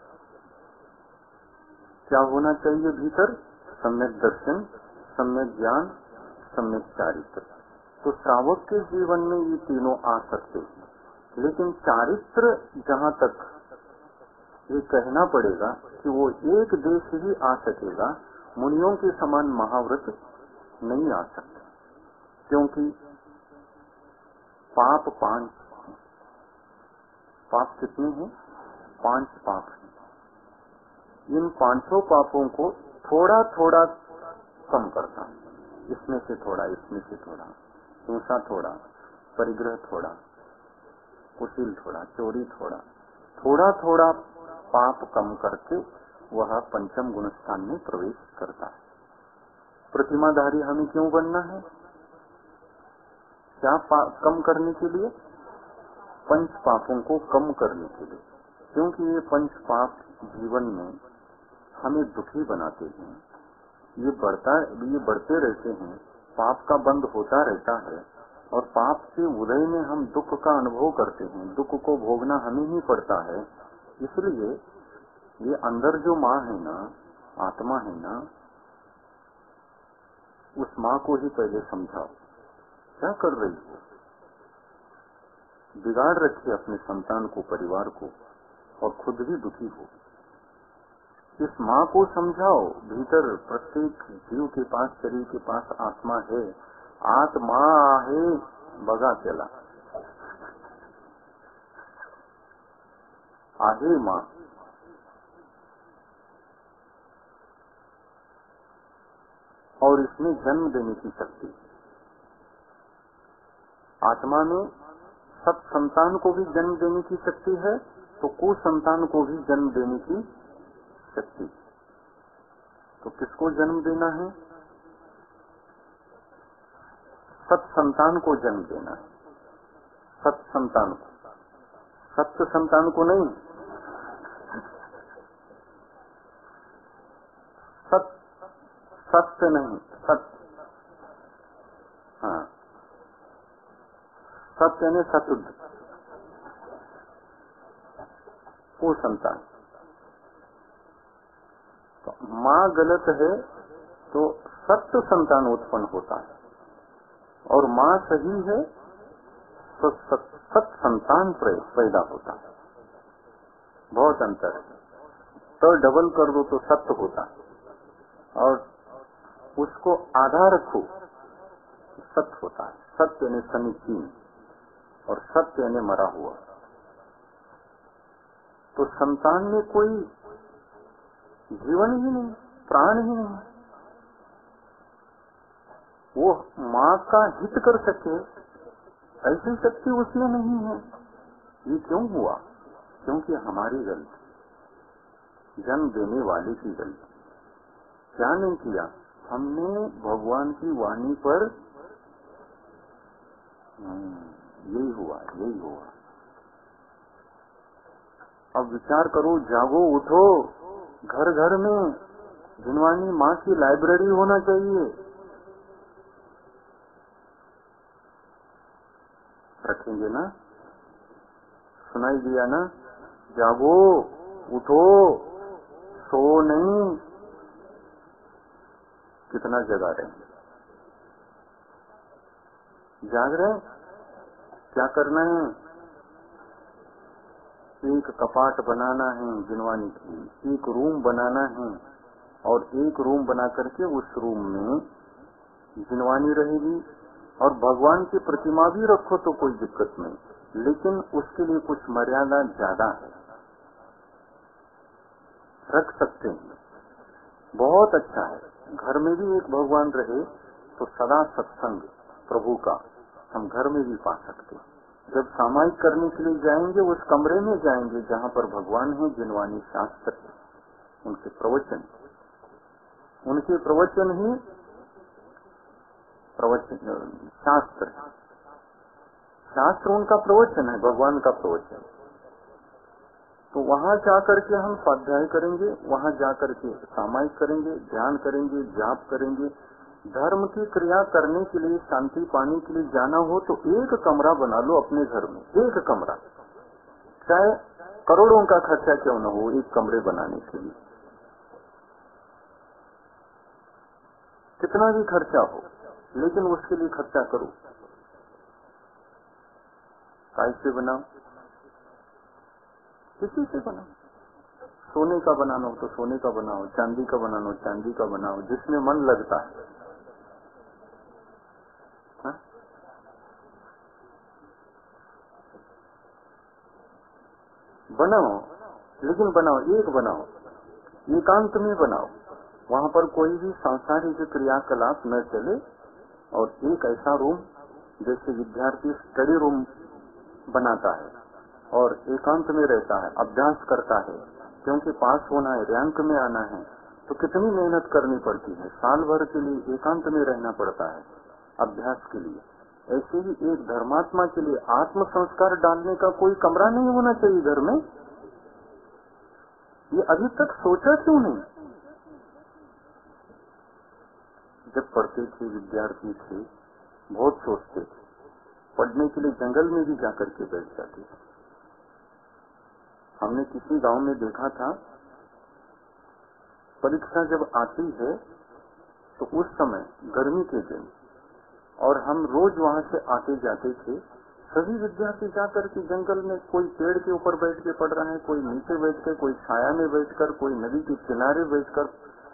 क्या होना चाहिए भीतर? सम्यक दर्शन, सम्यक ज्ञान, सम्यक चारित्र। तो श्रावक के जीवन में ये तीनों आ सकते हैं, लेकिन चारित्र जहाँ तक ये कहना पड़ेगा कि वो एक देश ही आ सकेगा, मुनियों के समान महाव्रत नहीं आ सकता। क्योंकि पाप 5 हैं। पाप कितने हैं? 5 पाप हैं। इन 5 पापों को थोड़ा थोड़ा कम करता है। इसमें से थोड़ा, इसमें से थोड़ा, हिंसा थोड़ा, परिग्रह थोड़ा, कुटिल थोड़ा, चोरी थोड़ा, थोड़ा थोड़ा पाप कम करके वह पंचम गुण स्थान में प्रवेश करता है। प्रतिमाधारी हमें क्यों बनना है? क्या कम करने के लिए? 5 पापों को कम करने के लिए। क्योंकि ये 5 पाप जीवन में हमें दुखी बनाते हैं। ये बढ़ते रहते हैं, पाप का बंद होता रहता है, और पाप के उदय में हम दुख का अनुभव करते हैं। दुख को भोगना हमें ही पड़ता है। इसलिए ये अंदर जो माँ है ना, आत्मा है ना, उस माँ को ही पहले समझाओ क्या कर रही हो। बिगाड़ रखी अपने संतान को, परिवार को, और खुद भी दुखी हो। इस माँ को समझाओ। भीतर प्रत्येक जीव के पास, शरीर के पास आत्मा है। आत्मा है बगा चला, आहे माँ। और इसमें जन्म देने की शक्ति। आत्मा में सत संतान को भी जन्म देने की शक्ति है, तो कुसंतान को भी जन्म देने की शक्ति। तो किसको जन्म देना है? सत संतान को जन्म देना है, सत संतान को, सत्य संतान को नहीं। सत्य नहीं, सत्य, हाँ, सत्य यानी सतुद्ध, वो संतान। तो माँ गलत है तो सत्य संतान उत्पन्न होता है, और माँ सही है तो सत संतान पैदा होता है। बहुत अंतर है। तो डबल कर दो तो सत्य होता है, और उसको आधा रखो सत्य होता है। सत्य यानी समीचीन, और सत्य यानी मरा हुआ। तो संतान में कोई जीवन ही नहीं, प्राण ही नहीं। वो माँ का हित कर सके ऐसी शक्ति उसमें नहीं है। ये क्यों हुआ? क्योंकि हमारी गलती, जन्म देने वाले की गलती। क्या नहीं किया हमने? भगवान की वाणी पर यही हुआ, यही हुआ। अब विचार करो, जागो, उठो। घर घर में जिनवानी माँ की लाइब्रेरी होना चाहिए। रखेंगे ना? सुनाई दिया ना? जागो, उठो, सो नहीं। कितना जगा रहे हैं? जाग रहे हैं? क्या करना है? एक कपाट बनाना है जिनवानी की, एक रूम बनाना है, और एक रूम बना करके उस रूम में जिनवानी रहेगी, और भगवान की प्रतिमा भी रखो तो कोई दिक्कत नहीं, लेकिन उसके लिए कुछ मर्यादा ज्यादा है। रख सकते हैं, बहुत अच्छा है। घर में भी एक भगवान रहे तो सदा सत्संग प्रभु का हम घर में भी पा सकते हैं। जब सामायिक करने के लिए जाएंगे उस कमरे में जाएंगे जहाँ पर भगवान है, जिनवानी शास्त्र है, उनके प्रवचन ही प्रवचन, शास्त्र उनका प्रवचन है, भगवान का प्रवचन। तो वहाँ जाकर के हम स्वाध्याय करेंगे, वहाँ जाकर के सामायिक करेंगे, ध्यान करेंगे, जाप करेंगे। धर्म की क्रिया करने के लिए, शांति पाने के लिए जाना हो तो एक कमरा बना लो अपने घर में, एक कमरा, चाहे करोड़ों का खर्चा क्यों न हो, एक कमरे बनाने के लिए कितना भी खर्चा हो, लेकिन उसके लिए खर्चा करो। कैसे बनाओ? किसी से बनाओ। सोने का बनाना हो तो सोने का बनाओ, चांदी का बनाना हो चांदी का बनाओ, जिसमें मन लगता है। हा? बनाओ, लेकिन बनाओ, एक बनाओ, एकांत में बनाओ। वहाँ पर कोई भी सांसारिक क्रियाकलाप न चले, और एक ऐसा रूम जैसे विद्यार्थी स्टडी रूम बनाता है और एकांत में रहता है, अभ्यास करता है, क्योंकि पास होना है, रैंक में आना है, तो कितनी मेहनत करनी पड़ती है। साल भर के लिए एकांत में रहना पड़ता है अभ्यास के लिए। ऐसे ही एक धर्मात्मा के लिए आत्म संस्कार डालने का कोई कमरा नहीं होना चाहिए घर में। ये अभी तक सोचा क्यों नहीं? जब पढ़ते थे, विद्यार्थी थे, बहुत सोचते थे, पढ़ने के लिए जंगल में भी जाकर के बैठ जाते थे। हमने किसी गांव में देखा था, परीक्षा जब आती है तो उस समय गर्मी के दिन, और हम रोज वहां से आते जाते थे, सभी विद्यार्थी जाकर के जंगल में, कोई पेड़ के ऊपर बैठ के पढ़ रहा है, कोई नीचे बैठ कर, कोई छाया में बैठकर, कोई नदी के किनारे बैठकर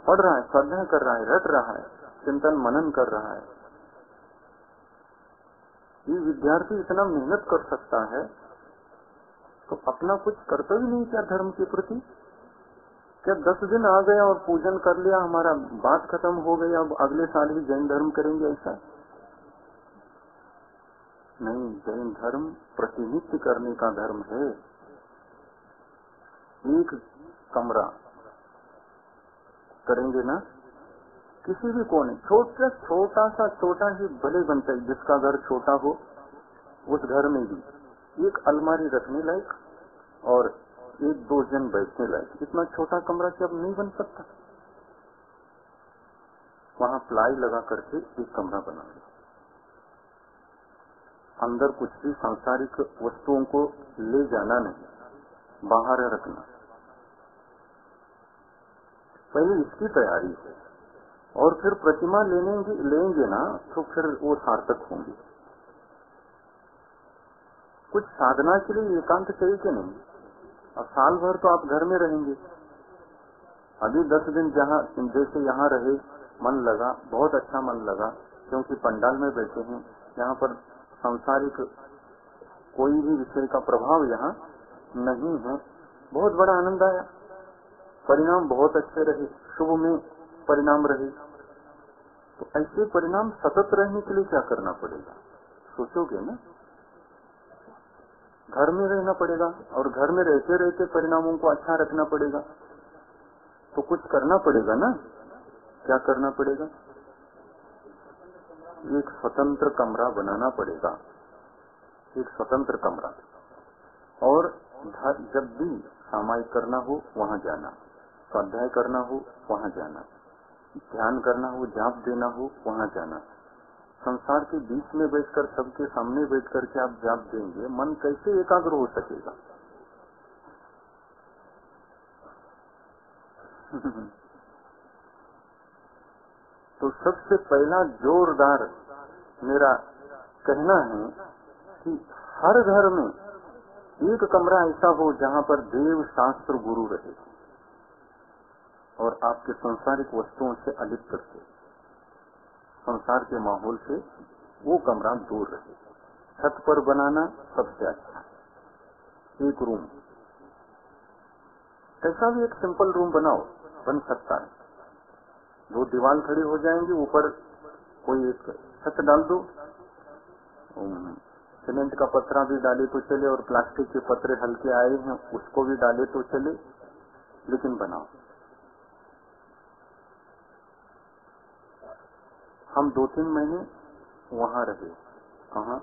पढ़ रहा है, स्वाध्याय कर रहा है, रट रहा है, चिंतन मनन कर रहा है। ये विद्यार्थी इतना मेहनत कर सकता है तो अपना कुछ कर्तव्य नहीं क्या धर्म के प्रति? क्या 10 दिन आ गया और पूजन कर लिया, हमारा बात खत्म हो गई, अब अगले साल भी जैन धर्म करेंगे? ऐसा नहीं। जैन धर्म प्रतिनित्य करने का धर्म है। एक कमरा करेंगे ना, किसी भी कोने, छोटा ही भले बनता है, जिसका घर छोटा हो उस घर में भी एक अलमारी रखने लायक और 1-2 जन बैठने लायक, इतना छोटा कमरा क्या अब नहीं बन सकता? वहां प्लाई लगा करके एक कमरा बना लो, अंदर कुछ भी सांसारिक वस्तुओं को ले जाना नहीं, बाहर रखना। पहले इसकी तैयारी है और फिर प्रतिमा लेंगे ना तो फिर वो सार्थक होंगे। कुछ साधना के लिए एकांत चाहिए कि नहीं? अब साल भर तो आप घर में रहेंगे, अभी 10 दिन जैसे यहाँ रहे, मन लगा, बहुत अच्छा मन लगा, क्योंकि पंडाल में बैठे हैं, यहाँ पर सांसारिक कोई भी विषय का प्रभाव यहाँ नहीं है, बहुत बड़ा आनंद आया, परिणाम बहुत अच्छे रहे, शुभ में परिणाम रहे। तो ऐसे परिणाम सतत रहने के लिए क्या करना पड़ेगा? सोचोगे ना, घर में रहना पड़ेगा और घर में रहते रहते परिणामों को अच्छा रखना पड़ेगा, तो कुछ करना पड़ेगा ना। क्या करना पड़ेगा? एक स्वतंत्र कमरा बनाना पड़ेगा, एक स्वतंत्र कमरा। और जब भी सामायिक करना हो वहां जाना, स्वाध्याय करना हो वहां जाना, ध्यान करना हो, जाप देना हो वहां जाना। संसार के बीच में बैठकर, सबके सामने बैठ करके आप जाप देंगे, मन कैसे एकाग्र हो सकेगा? तो सबसे पहला जोरदार मेरा कहना है कि हर घर में एक कमरा ऐसा हो जहाँ पर देव शास्त्र गुरु रहे और आपके सांसारिक वस्तुओं से अलिप्त रहे, संसार के माहौल से वो कमरा दूर रहे। छत पर बनाना सबसे अच्छा, एक रूम, ऐसा भी एक सिंपल रूम बनाओ, बन सकता है। 2 दीवार खड़ी हो जाएंगी, ऊपर कोई एक छत डाल दो, सीमेंट का पत्थरा भी डाले तो चले और प्लास्टिक के पत्रे हल्के आए हैं उसको भी डाले तो चले, लेकिन बनाओ। हम 2-3 महीने वहां रहे, कहाँ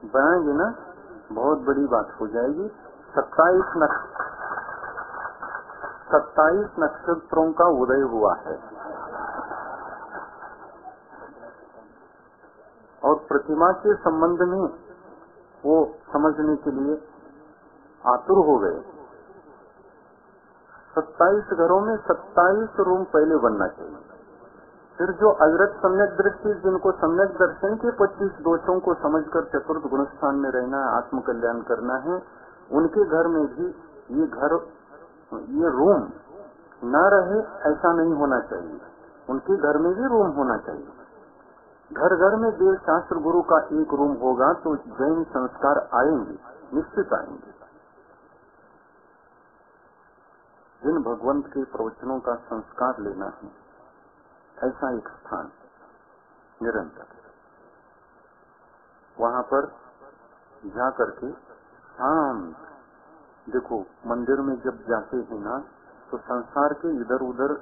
बनाएंगे ना, बहुत बड़ी बात हो जाएगी। 27 नक्षत्रों का उदय हुआ है और प्रतिमा के संबंध में वो समझने के लिए आतुर हो गए। 27 घरों में 27 रूम पहले बनना चाहिए। फिर जो अविरत सम्यक दृष्टि, जिनको सम्यक दर्शन के 25 दोषों को समझकर चतुर्थ गुणस्थान में रहना है, आत्म कल्याण करना है, उनके घर में भी ये रूम न रहे ऐसा नहीं होना चाहिए। उनके घर में भी रूम होना चाहिए। घर घर में देव शास्त्र गुरु का एक रूम होगा तो जैन संस्कार आएंगे, निश्चित आएंगे। जिन भगवंत के प्रवचनों का संस्कार लेना है, ऐसा एक स्थान निरंतर, वहां पर जा करके शांत। देखो, मंदिर में जब जाते हैं ना, तो संसार के इधर उधर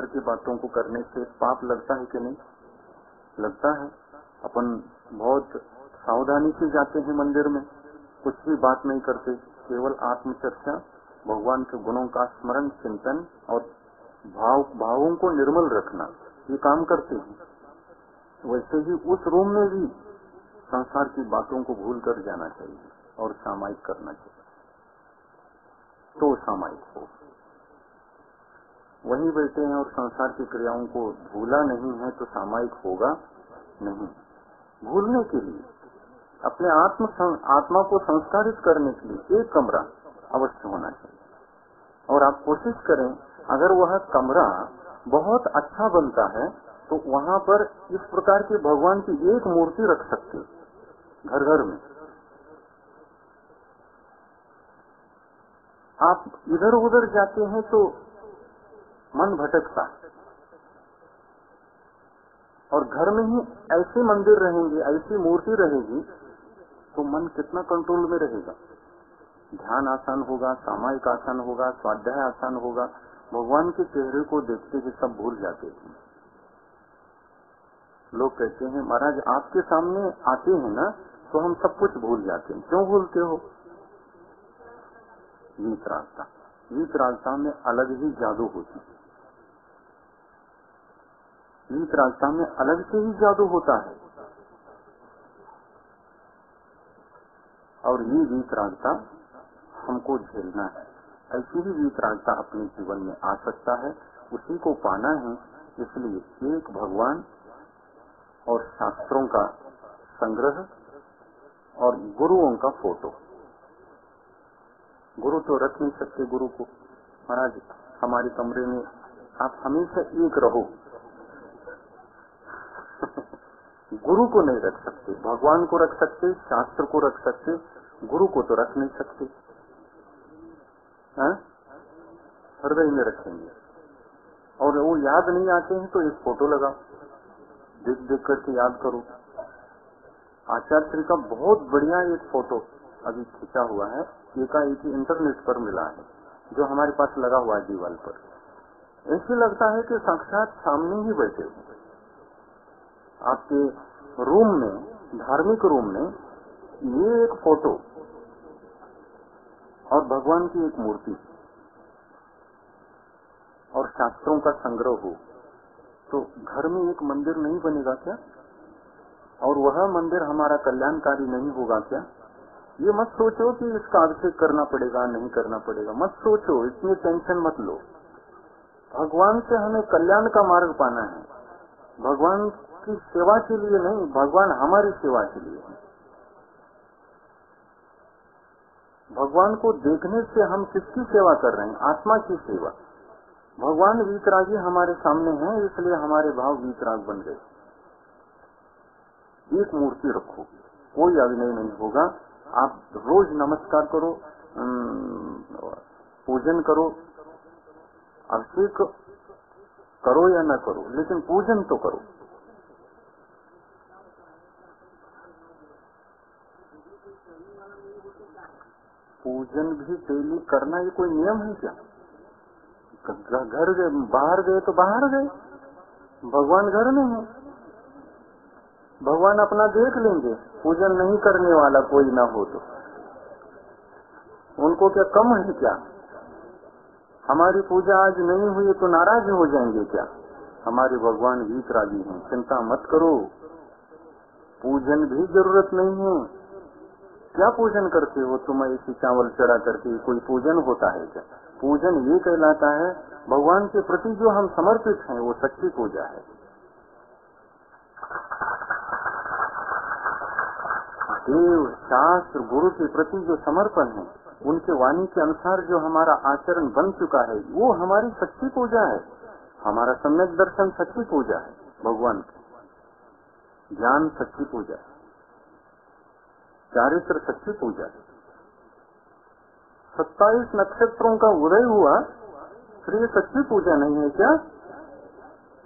की बातों को करने से पाप लगता है कि नहीं? लगता है। अपन बहुत सावधानी से जाते हैं मंदिर में, कुछ भी बात नहीं करते, केवल आत्मचर्चा, भगवान के गुणों का स्मरण, चिंतन और भावों को निर्मल रखना, ये काम करते हैं। वैसे ही उस रूम में भी संसार की बातों को भूल कर जाना चाहिए और सामायिक करना चाहिए, तो सामायिक हो। वहीं बैठे हैं और संसार की क्रियाओं को भूला नहीं है तो सामायिक होगा नहीं। भूलने के लिए, अपने आत्मा को संस्कारित करने के लिए एक कमरा अवश्य होना चाहिए। और आप कोशिश करें, अगर वह कमरा बहुत अच्छा बनता है तो वहां पर इस प्रकार की भगवान की एक मूर्ति रख सकते, घर घर में। आप इधर उधर जाते हैं तो मन भटकता है, और घर में ही ऐसे मंदिर रहेंगे, ऐसी मूर्ति रहेगी तो मन कितना कंट्रोल में रहेगा। ध्यान आसान होगा, सामायिक आसान होगा, स्वाध्याय आसान होगा, भगवान के चेहरे को देखते ही सब भूल जाते थे। लोग कहते हैं महाराज आपके सामने आते हैं ना तो हम सब कुछ भूल जाते हैं। क्यों भूलते हो? वीतरागता, वीतरागता में अलग ही जादू होती है। वीतरागता में अलग से ही जादू होता है। और ये वीतरागता हमको झेलना है। ऐसी ही वीतरागता अपने जीवन में आ सकता है, उसी को पाना है। इसलिए एक भगवान और शास्त्रों का संग्रह और गुरुओं का फोटो। गुरु तो रख नहीं सकते गुरु को। महाराज हमारे कमरे में आप हमेशा एक रहो। गुरु को नहीं रख सकते, भगवान को रख सकते, शास्त्र को रख सकते, गुरु को तो रख नहीं सकते। हृदय में रखेंगे। और वो याद नहीं आते हैं तो एक फोटो लगाओ, देख देख करके याद करो। आचार्य श्री का बहुत बढ़िया एक फोटो अभी खींचा हुआ है, एकाएक इंटरनेट पर मिला है, जो हमारे पास लगा हुआ है दीवार पर। ऐसे लगता है कि साक्षात सामने ही बैठे हैं। आपके रूम में, धार्मिक रूम में ये एक फोटो और भगवान की एक मूर्ति और शास्त्रों का संग्रह हो तो घर में एक मंदिर नहीं बनेगा क्या? और वह मंदिर हमारा कल्याणकारी नहीं होगा क्या? ये मत सोचो कि इसका अभिषेक करना पड़ेगा नहीं करना पड़ेगा, मत सोचो, इतनी टेंशन मत लो। भगवान से हमें कल्याण का मार्ग पाना है, भगवान की सेवा के लिए नहीं, भगवान हमारी सेवा के लिए है। भगवान को देखने से हम किसकी सेवा कर रहे हैं? आत्मा की सेवा। भगवान वीतरागी हमारे सामने हैं, इसलिए हमारे भाव वीतराग बन गए। एक मूर्ति रखो, कोई अभिनय नहीं होगा। आप रोज नमस्कार करो, पूजन करो, अभिषेक करो या न करो, लेकिन पूजन तो करो। पूजन भी डेली करना ये कोई नियम है क्या? घर गए, बाहर गए तो बाहर गए, भगवान घर में है, भगवान अपना देख लेंगे। पूजन नहीं करने वाला कोई ना हो तो उनको क्या कम है क्या? हमारी पूजा आज नहीं हुई तो नाराज हो जाएंगे क्या? हमारे भगवान वीतरागी हैं, चिंता मत करो। पूजन भी जरूरत नहीं है। क्या पूजन करते हो तुम? ऐसी चावल चढ़ा करके कोई पूजन होता है क्या? पूजन ये कहलाता है भगवान के प्रति जो हम समर्पित हैं, वो सच्ची पूजा है। देव, शास्त्र, गुरु के प्रति जो समर्पण है, उनके वाणी के अनुसार जो हमारा आचरण बन चुका है, वो हमारी सच्ची पूजा है। हमारा सम्यक दर्शन सच्ची पूजा है। भगवान की ज्ञान सच्ची पूजा है, चारित्र सच्ची पूजा है। 27 नक्षत्रों का उदय हुआ, फिर ये सच्ची पूजा नहीं है क्या?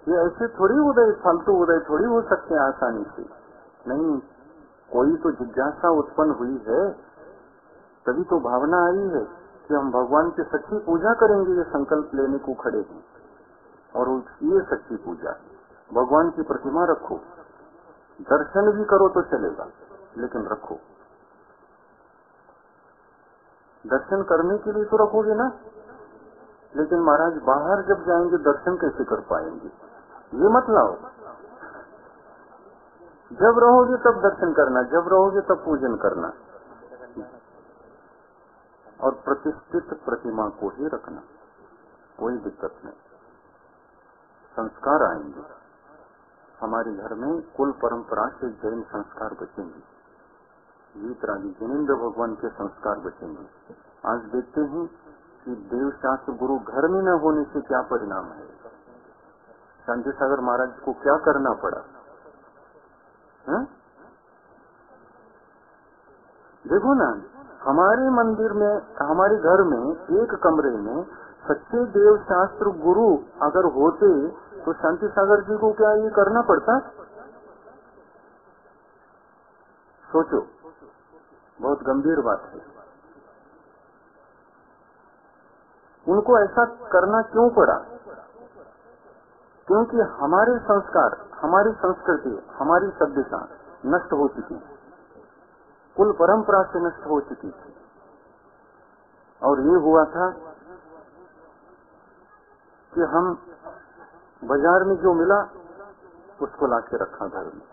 ये ऐसे थोड़ी उदय, फालतू उदय थोड़ी हो सकते हैं आसानी से। नहीं, कोई तो जिज्ञासा उत्पन्न हुई है, तभी तो भावना आई है कि हम भगवान की सच्ची पूजा करेंगे। ये संकल्प लेने को खड़े हैं, और ये सच्ची पूजा। भगवान की प्रतिमा रखो, दर्शन भी करो तो चलेगा, लेकिन रखो। दर्शन करने के लिए तो रखोगे ना, लेकिन महाराज बाहर जब जाएंगे दर्शन कैसे कर पाएंगे? ये मत लाओ। जब रहोगे तब दर्शन करना, जब रहोगे तब पूजन करना, और प्रतिष्ठित प्रतिमा को ही रखना, कोई दिक्कत नहीं। संस्कार आएंगे हमारे घर में, कुल परंपरा से जैन संस्कार बचेंगे, वीतरागी जिनेन्द्र भगवान के संस्कार बचेंगे। आज देखते हैं कि देव शास्त्र गुरु घर में न होने से क्या परिणाम है। शांति सागर महाराज को क्या करना पड़ा? देखो ना, हमारे मंदिर में, हमारे घर में एक कमरे में सच्चे देव शास्त्र गुरु अगर होते तो शांति सागर जी को क्या ये करना पड़ता? सोचो, बहुत गंभीर बात है। उनको ऐसा करना क्यों पड़ा? क्योंकि हमारे संस्कार, हमारी संस्कृति, हमारी सभ्यता नष्ट हो चुकी, कुल परंपरा से नष्ट हो चुकी थी। और ये हुआ था कि हम बाजार में जो मिला उसको लाके रखा घर में।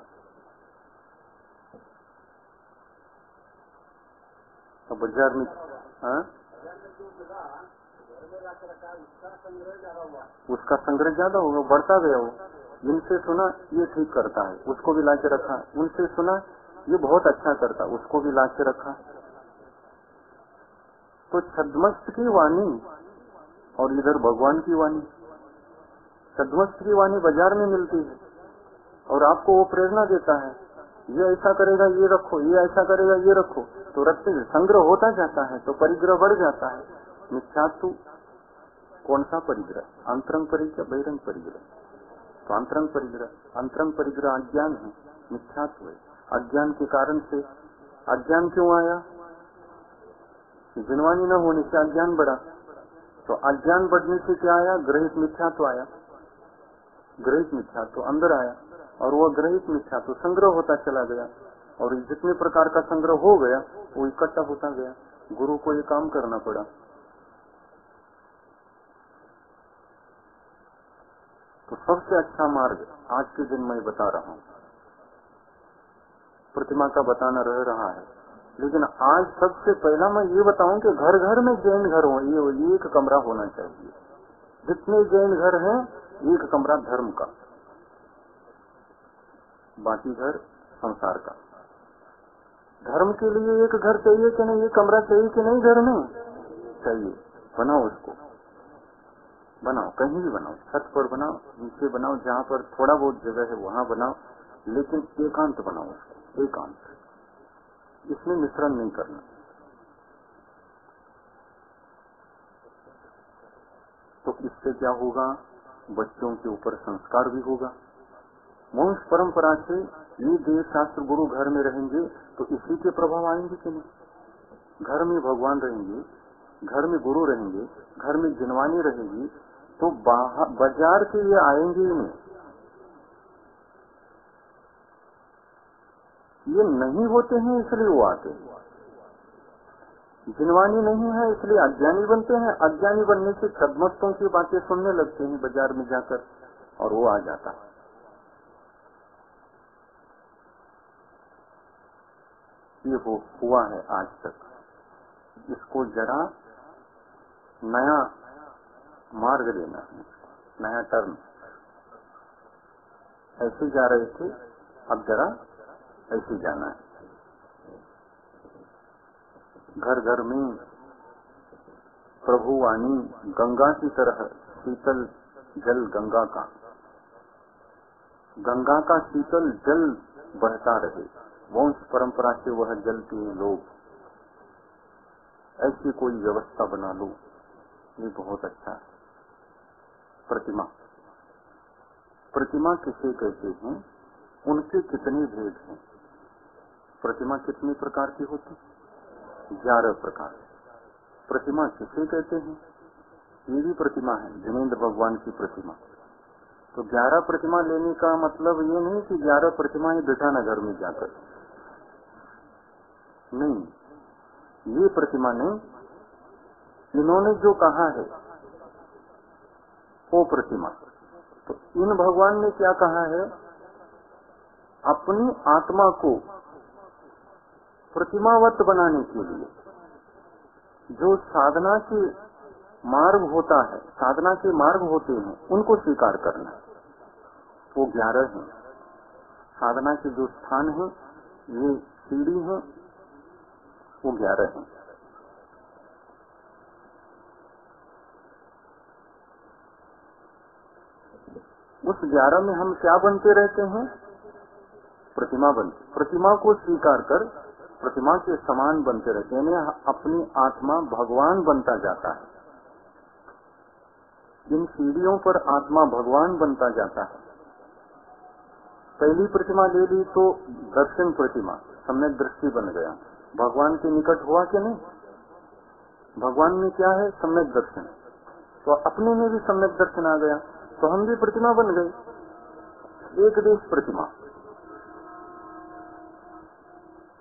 तो बाजार में उसका संग्रह ज्यादा होगा, बढ़ता गया वो। इनसे सुना ये ठीक करता है, उसको भी लाके रखा। उनसे सुना ये बहुत अच्छा करता, उसको भी लाके रखा। तो छद्मस्त की वाणी और इधर भगवान की वाणी। छद्मस्त की वाणी बाजार में मिलती है और आपको वो प्रेरणा देता है, ये ऐसा करेगा ये रखो, ये ऐसा करेगा ये रखो। तो रखते संग्रह होता जाता है तो परिग्रह बढ़ जाता है। मिथ्यात्व कौन सा परिग्रह? अंतरंग परिग्रह, बहिरंग परिग्रह। तो अंतरंग परिग्रह अज्ञान है, मिथ्यात्व है। अज्ञान के कारण से अज्ञान क्यों आया? जिनवानी न होने से अज्ञान बढ़ा। तो अज्ञान बढ़ने से क्या आया? ग्रहित मिथ्यात्व आया। ग्रहित मिथ्यात्व अंदर आया और वह ग्रहित मिथ्यात्व संग्रह होता चला गया। और जितने प्रकार का संग्रह हो गया वो इकट्ठा होता गया। गुरु को ये काम करना पड़ा। तो सबसे अच्छा मार्ग आज के दिन मैं बता रहा हूँ। प्रतिमा का बताना रह रहा है, लेकिन आज सबसे पहला मैं ये बताऊं कि घर घर में जैन घर हो, ये एक कमरा होना चाहिए। जितने जैन घर हैं एक कमरा धर्म का, बाकी घर संसार का। धर्म के लिए एक घर चाहिए कि नहीं? एक कमरा चाहिए कि नहीं? घर में चाहिए। बनाओ, उसको बनाओ, कहीं भी बनाओ, छत पर बनाओ, नीचे बनाओ, जहाँ पर थोड़ा बहुत जगह है वहाँ बनाओ, लेकिन एकांत बनाओ उसको, एकांत। इसमें मिश्रण नहीं करना। तो इससे क्या होगा? बच्चों के ऊपर संस्कार भी होगा। वंश परंपरा से ये देव शास्त्र गुरु घर में रहेंगे तो इसी के प्रभाव आएंगे कि नहीं? घर में भगवान रहेंगे, घर में गुरु रहेंगे, घर में जिनवानी रहेगी, तो बाजार के ये आएंगे ही नहीं। ये नहीं होते हैं इसलिए वो आते हैं। जिनवानी नहीं है इसलिए अज्ञानी बनते हैं। अज्ञानी बनने से छद्मस्तों की बातें सुनने लगते हैं बाजार में जाकर, और वो आ जाता है। ये हुआ है आज तक। इसको जरा नया मार्ग देना है, नया टर्न। ऐसे जा रहे थे, अब जरा ऐसे जाना है। घर घर में प्रभु वाणी गंगा की तरह, शीतल जल गंगा का शीतल जल बहता रहे। वंश परंपरा से वह जल पिए लोग। ऐसी कोई व्यवस्था बना लो, ये बहुत अच्छा है। प्रतिमा किसे कहते हैं? उनके कितने भेद हैं? प्रतिमा कितने प्रकार की होती? 11 प्रकार। प्रतिमा किसे कहते हैं? ये भी प्रतिमा है, जिनेंद्र भगवान की प्रतिमा। तो 11 प्रतिमा लेने का मतलब ये नहीं कि 11 प्रतिमाएं बिठाना घर में जाकर, नहीं, ये प्रतिमा नहीं। इन्होंने जो कहा है वो प्रतिमा। तो इन भगवान ने क्या कहा है? अपनी आत्मा को प्रतिमावत बनाने के लिए जो साधना के मार्ग होता है, साधना के मार्ग होते हैं, उनको स्वीकार करना। वो 11 हैं। साधना के जो स्थान हैं, ये सीढ़ी हैं, वो 11 हैं। उस 11 में हम क्या बनते रहते हैं? प्रतिमा बनते। प्रतिमा को स्वीकार कर प्रतिमा के समान बनते रहते हैं, यानी अपनी आत्मा भगवान बनता जाता है। इन सीढ़ियों पर आत्मा भगवान बनता जाता है। पहली प्रतिमा ले ली तो दर्शन प्रतिमा, सम्यक दृष्टि बन गया। भगवान के निकट हुआ कि नहीं? भगवान में क्या है? सम्यक दर्शन। तो अपने में भी सम्यक दर्शन आ गया, तो हम भी प्रतिमा बन गए। एक देश प्रतिमा,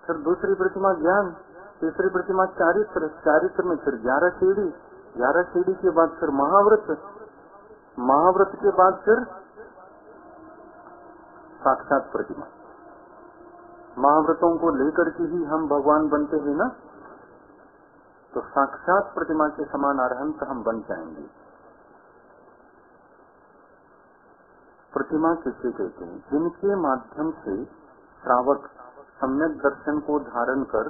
फिर दूसरी प्रतिमा ज्ञान, तीसरी प्रतिमा चारित्र, चारित्र में फिर 11 सीढ़ी, 11 सीढ़ी के बाद फिर महाव्रत, महाव्रत के बाद फिर साक्षात प्रतिमा। महाव्रतों को लेकर के ही हम भगवान बनते हैं ना, तो साक्षात प्रतिमा के समान अरहंत हम बन जाएंगे। प्रतिमा किसे कहते हैं? जिनके माध्यम से श्रावक सम्यक दर्शन को धारण कर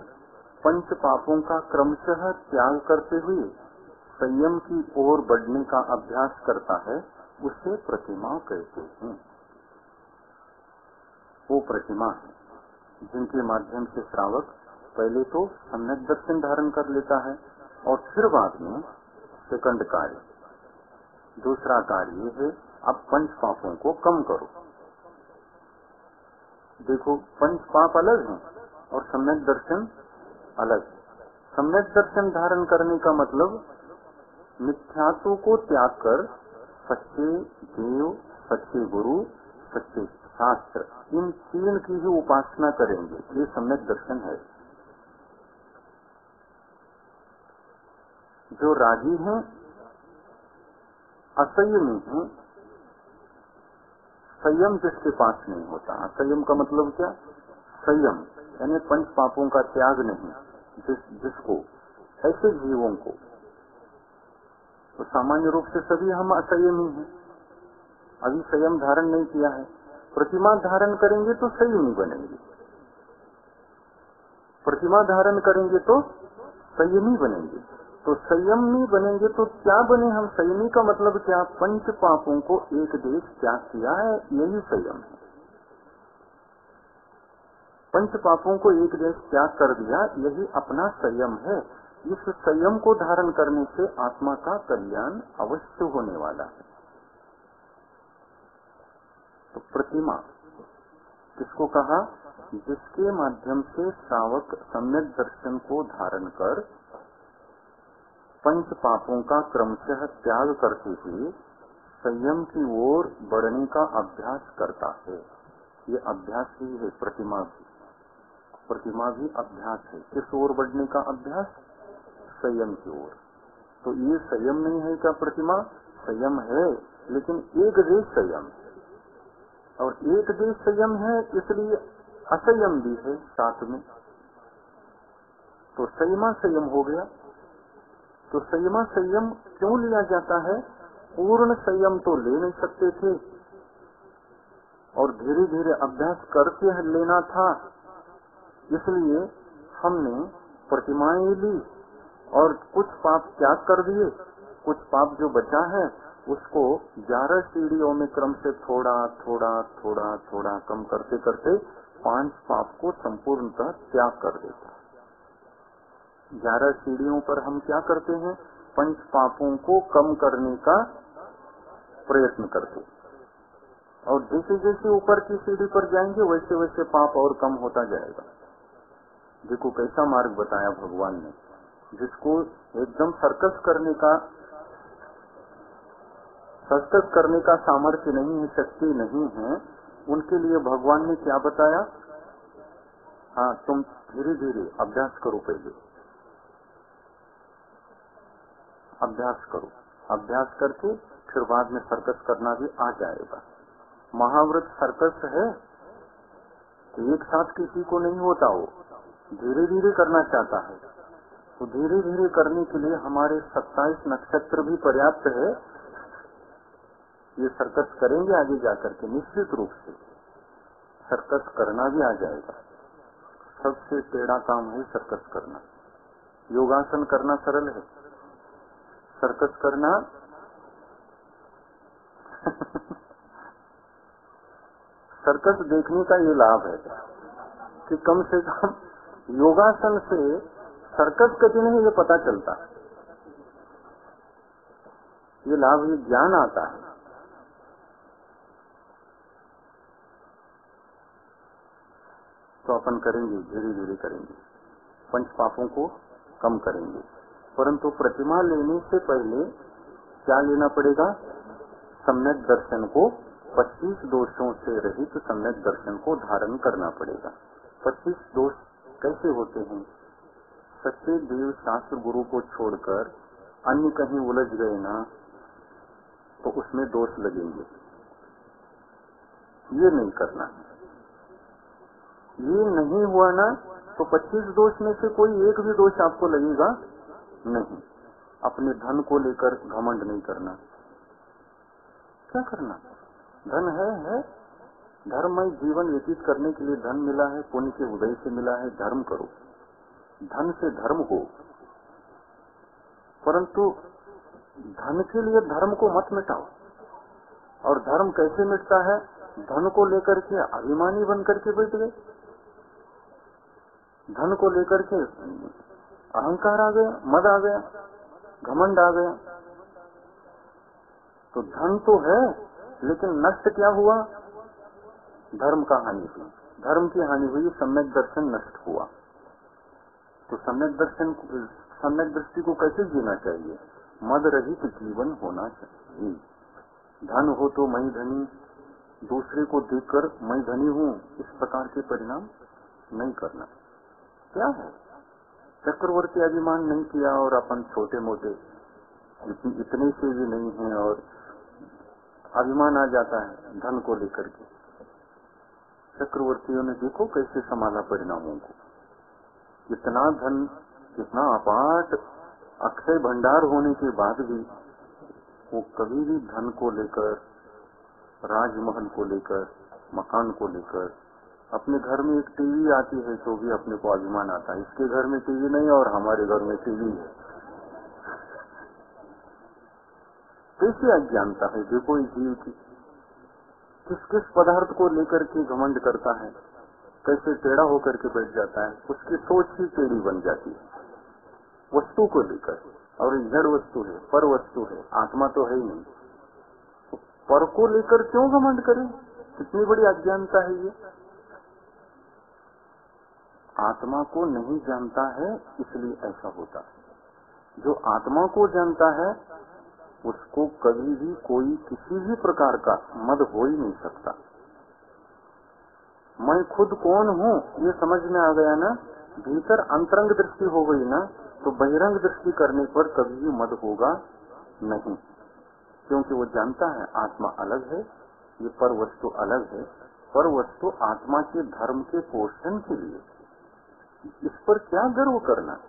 पंच पापों का क्रमशः त्याग करते हुए संयम की ओर बढ़ने का अभ्यास करता है, उसे प्रतिमा कहते हैं। वो प्रतिमा है जिनके माध्यम से श्रावक पहले तो सम्यक दर्शन धारण कर लेता है और फिर बाद में सेकंड कार्य, दूसरा कार्य ये है अब पंच पापों को कम करो। देखो, पंच पाप अलग हैं और सम्यक दर्शन अलग है। सम्यक दर्शन धारण करने का मतलब मिथ्यात्व को त्याग कर सच्चे देव, सच्चे गुरु, सच्चे शास्त्र, इन तीन की ही उपासना करेंगे, ये सम्यक दर्शन है। जो रागी हैं, असंयमी हैं, संयम जिसके पास नहीं होता। असंयम का मतलब क्या? संयम यानी पंच पापों का त्याग नहीं, जिसको ऐसे जीवों को, तो सामान्य रूप से सभी हम असंयमी हैं, अभी संयम धारण नहीं किया है। प्रतिमा धारण करेंगे तो संयमी बनेंगे, प्रतिमा धारण करेंगे तो संयमी बनेंगे। तो संयमी बनेंगे तो क्या बने हम? संयमी का मतलब क्या? पंच पापों को एक देश त्याग किया है, यही संयम है। पंच पापों को एक देश त्याग कर दिया, यही अपना संयम है। इस संयम को धारण करने से आत्मा का कल्याण अवश्य होने वाला है। तो प्रतिमा किसको कहा? जिसके माध्यम से श्रावक सम्यक दर्शन को धारण कर पंच पापों का क्रमशः त्याग करते हुए संयम की ओर बढ़ने का अभ्यास करता है। ये अभ्यास ही है प्रतिमा भी। प्रतिमा भी अभ्यास है। किस ओर बढ़ने का अभ्यास? संयम की ओर। तो ये संयम नहीं है क्या प्रतिमा? संयम है, लेकिन एक देश संयम है, और एक देश संयम है इसलिए असंयम भी है साथ में। तो संयमा संयम हो गया। तो संयमा संयम क्यों लिया जाता है? पूर्ण संयम तो ले नहीं सकते थे और धीरे धीरे अभ्यास करके लेना था, इसलिए हमने प्रतिमाएं ली और कुछ पाप त्याग कर दिए। कुछ पाप जो बचा है उसको 11 सीढ़ियों में क्रम से थोड़ा थोड़ा थोड़ा थोड़ा कम करते करते 5 पाप को संपूर्णतः त्याग कर देता। 11 सीढ़ियों पर हम क्या करते हैं? 5 पापों को कम करने का प्रयत्न करते, और जैसे जैसे ऊपर की सीढ़ी पर जाएंगे वैसे वैसे पाप और कम होता जाएगा। देखो कैसा मार्ग बताया भगवान ने। जिसको एकदम सर्कस करने का सामर्थ्य नहीं है, शक्ति नहीं है, उनके लिए भगवान ने क्या बताया? हाँ, तुम धीरे धीरे अभ्यास करो, पहले अभ्यास करो, अभ्यास करके फिर बाद में सर्कस करना भी आ जाएगा। महाव्रत सर्कस है तो एक साथ किसी को नहीं होता, वो धीरे धीरे करना चाहता है। तो धीरे धीरे करने के लिए हमारे 27 नक्षत्र भी पर्याप्त है। ये सर्कस करेंगे आगे जाकर के, निश्चित रूप से सर्कस करना भी आ जाएगा। सबसे टेढ़ा काम है सर्कस करना। योगासन करना सरल है, सर्कस करना सर्कस देखने का ये लाभ है कि कम से कम योगासन से सर्कस कठिन है ये पता चलता है। ये लाभ, ये ज्ञान आता है। तो अपन करेंगे, धीरे धीरे करेंगे, 5 पापों को कम करेंगे। परंतु प्रतिमा लेने से पहले क्या लेना पड़ेगा? सम्यक दर्शन को, 25 दोषों से रहित सम्यक दर्शन को धारण करना पड़ेगा। 25 दोष कैसे होते हैं? सच्चे देव शास्त्र गुरु को छोड़कर अन्य कहीं उलझ गए ना तो उसमें दोष लगेंगे। ये नहीं करना है। ये नहीं हुआ ना तो 25 दोष में से कोई एक भी दोष आपको लगेगा नहीं। अपने धन को लेकर घमंड नहीं करना। क्या करना? धन है। धर्ममय जीवन व्यतीत करने के लिए धन मिला है, पुण्य के उदय से मिला है, धर्म करो। धन से धर्म हो, परंतु धन के लिए धर्म को मत मिटाओ। और धर्म कैसे मिटता है? धन को लेकर के अभिमानी बन करके बैठ गए, धन को लेकर के अहंकार आ गया, मद आ गया, घमंड आ गया। तो धन तो है लेकिन नष्ट क्या हुआ? धर्म का हानि हुई। धर्म की हानि हुई, सम्यक दर्शन नष्ट हुआ। तो सम्यक दर्शन, सम्यक दृष्टि को कैसे जीना चाहिए? मद रहित जीवन होना चाहिए। धन हो तो मैं धनी, दूसरे को देखकर मैं धनी हूँ, इस प्रकार के परिणाम नहीं करना। क्या है? चक्रवर्ती अभिमान नहीं किया और अपन छोटे मोटे इतने से भी नहीं है और अभिमान आ जाता है धन को लेकर के। चक्रवर्तियों ने देखो कैसे संभाला परिणामों को। इतना धन, इतना अपाट अक्षय भंडार होने के बाद भी वो कभी भी धन को लेकर, राजमहल को लेकर, मकान को लेकर, अपने घर में एक टीवी आती है तो भी अपने को अभिमान आता है, इसके घर में टीवी नहीं और हमारे घर में टीवी है। कैसी अज्ञानता है देखो इस जीव की। किस किस पदार्थ को लेकर के घमंड करता है, कैसे टेढ़ा होकर के बैठ जाता है। उसकी सोच ही टेढ़ी बन जाती है वस्तु को लेकर। और जड़ वस्तु है, पर वस्तु है, आत्मा तो है ही नहीं। तो पर को लेकर क्यों घमंड करे? कितनी बड़ी अज्ञानता है ये। आत्मा को नहीं जानता है इसलिए ऐसा होता है। जो आत्मा को जानता है उसको कभी भी कोई किसी भी प्रकार का मद हो ही नहीं सकता। मैं खुद कौन हूँ ये समझ में आ गया ना, भीतर अंतरंग दृष्टि हो गई ना, तो बहिरंग दृष्टि करने पर कभी भी मद होगा नहीं। क्योंकि वो जानता है आत्मा अलग है, ये पर वस्तु अलग है। पर वस्तु आत्मा के धर्म के पोषण के लिए, इस पर क्या गर्व करना?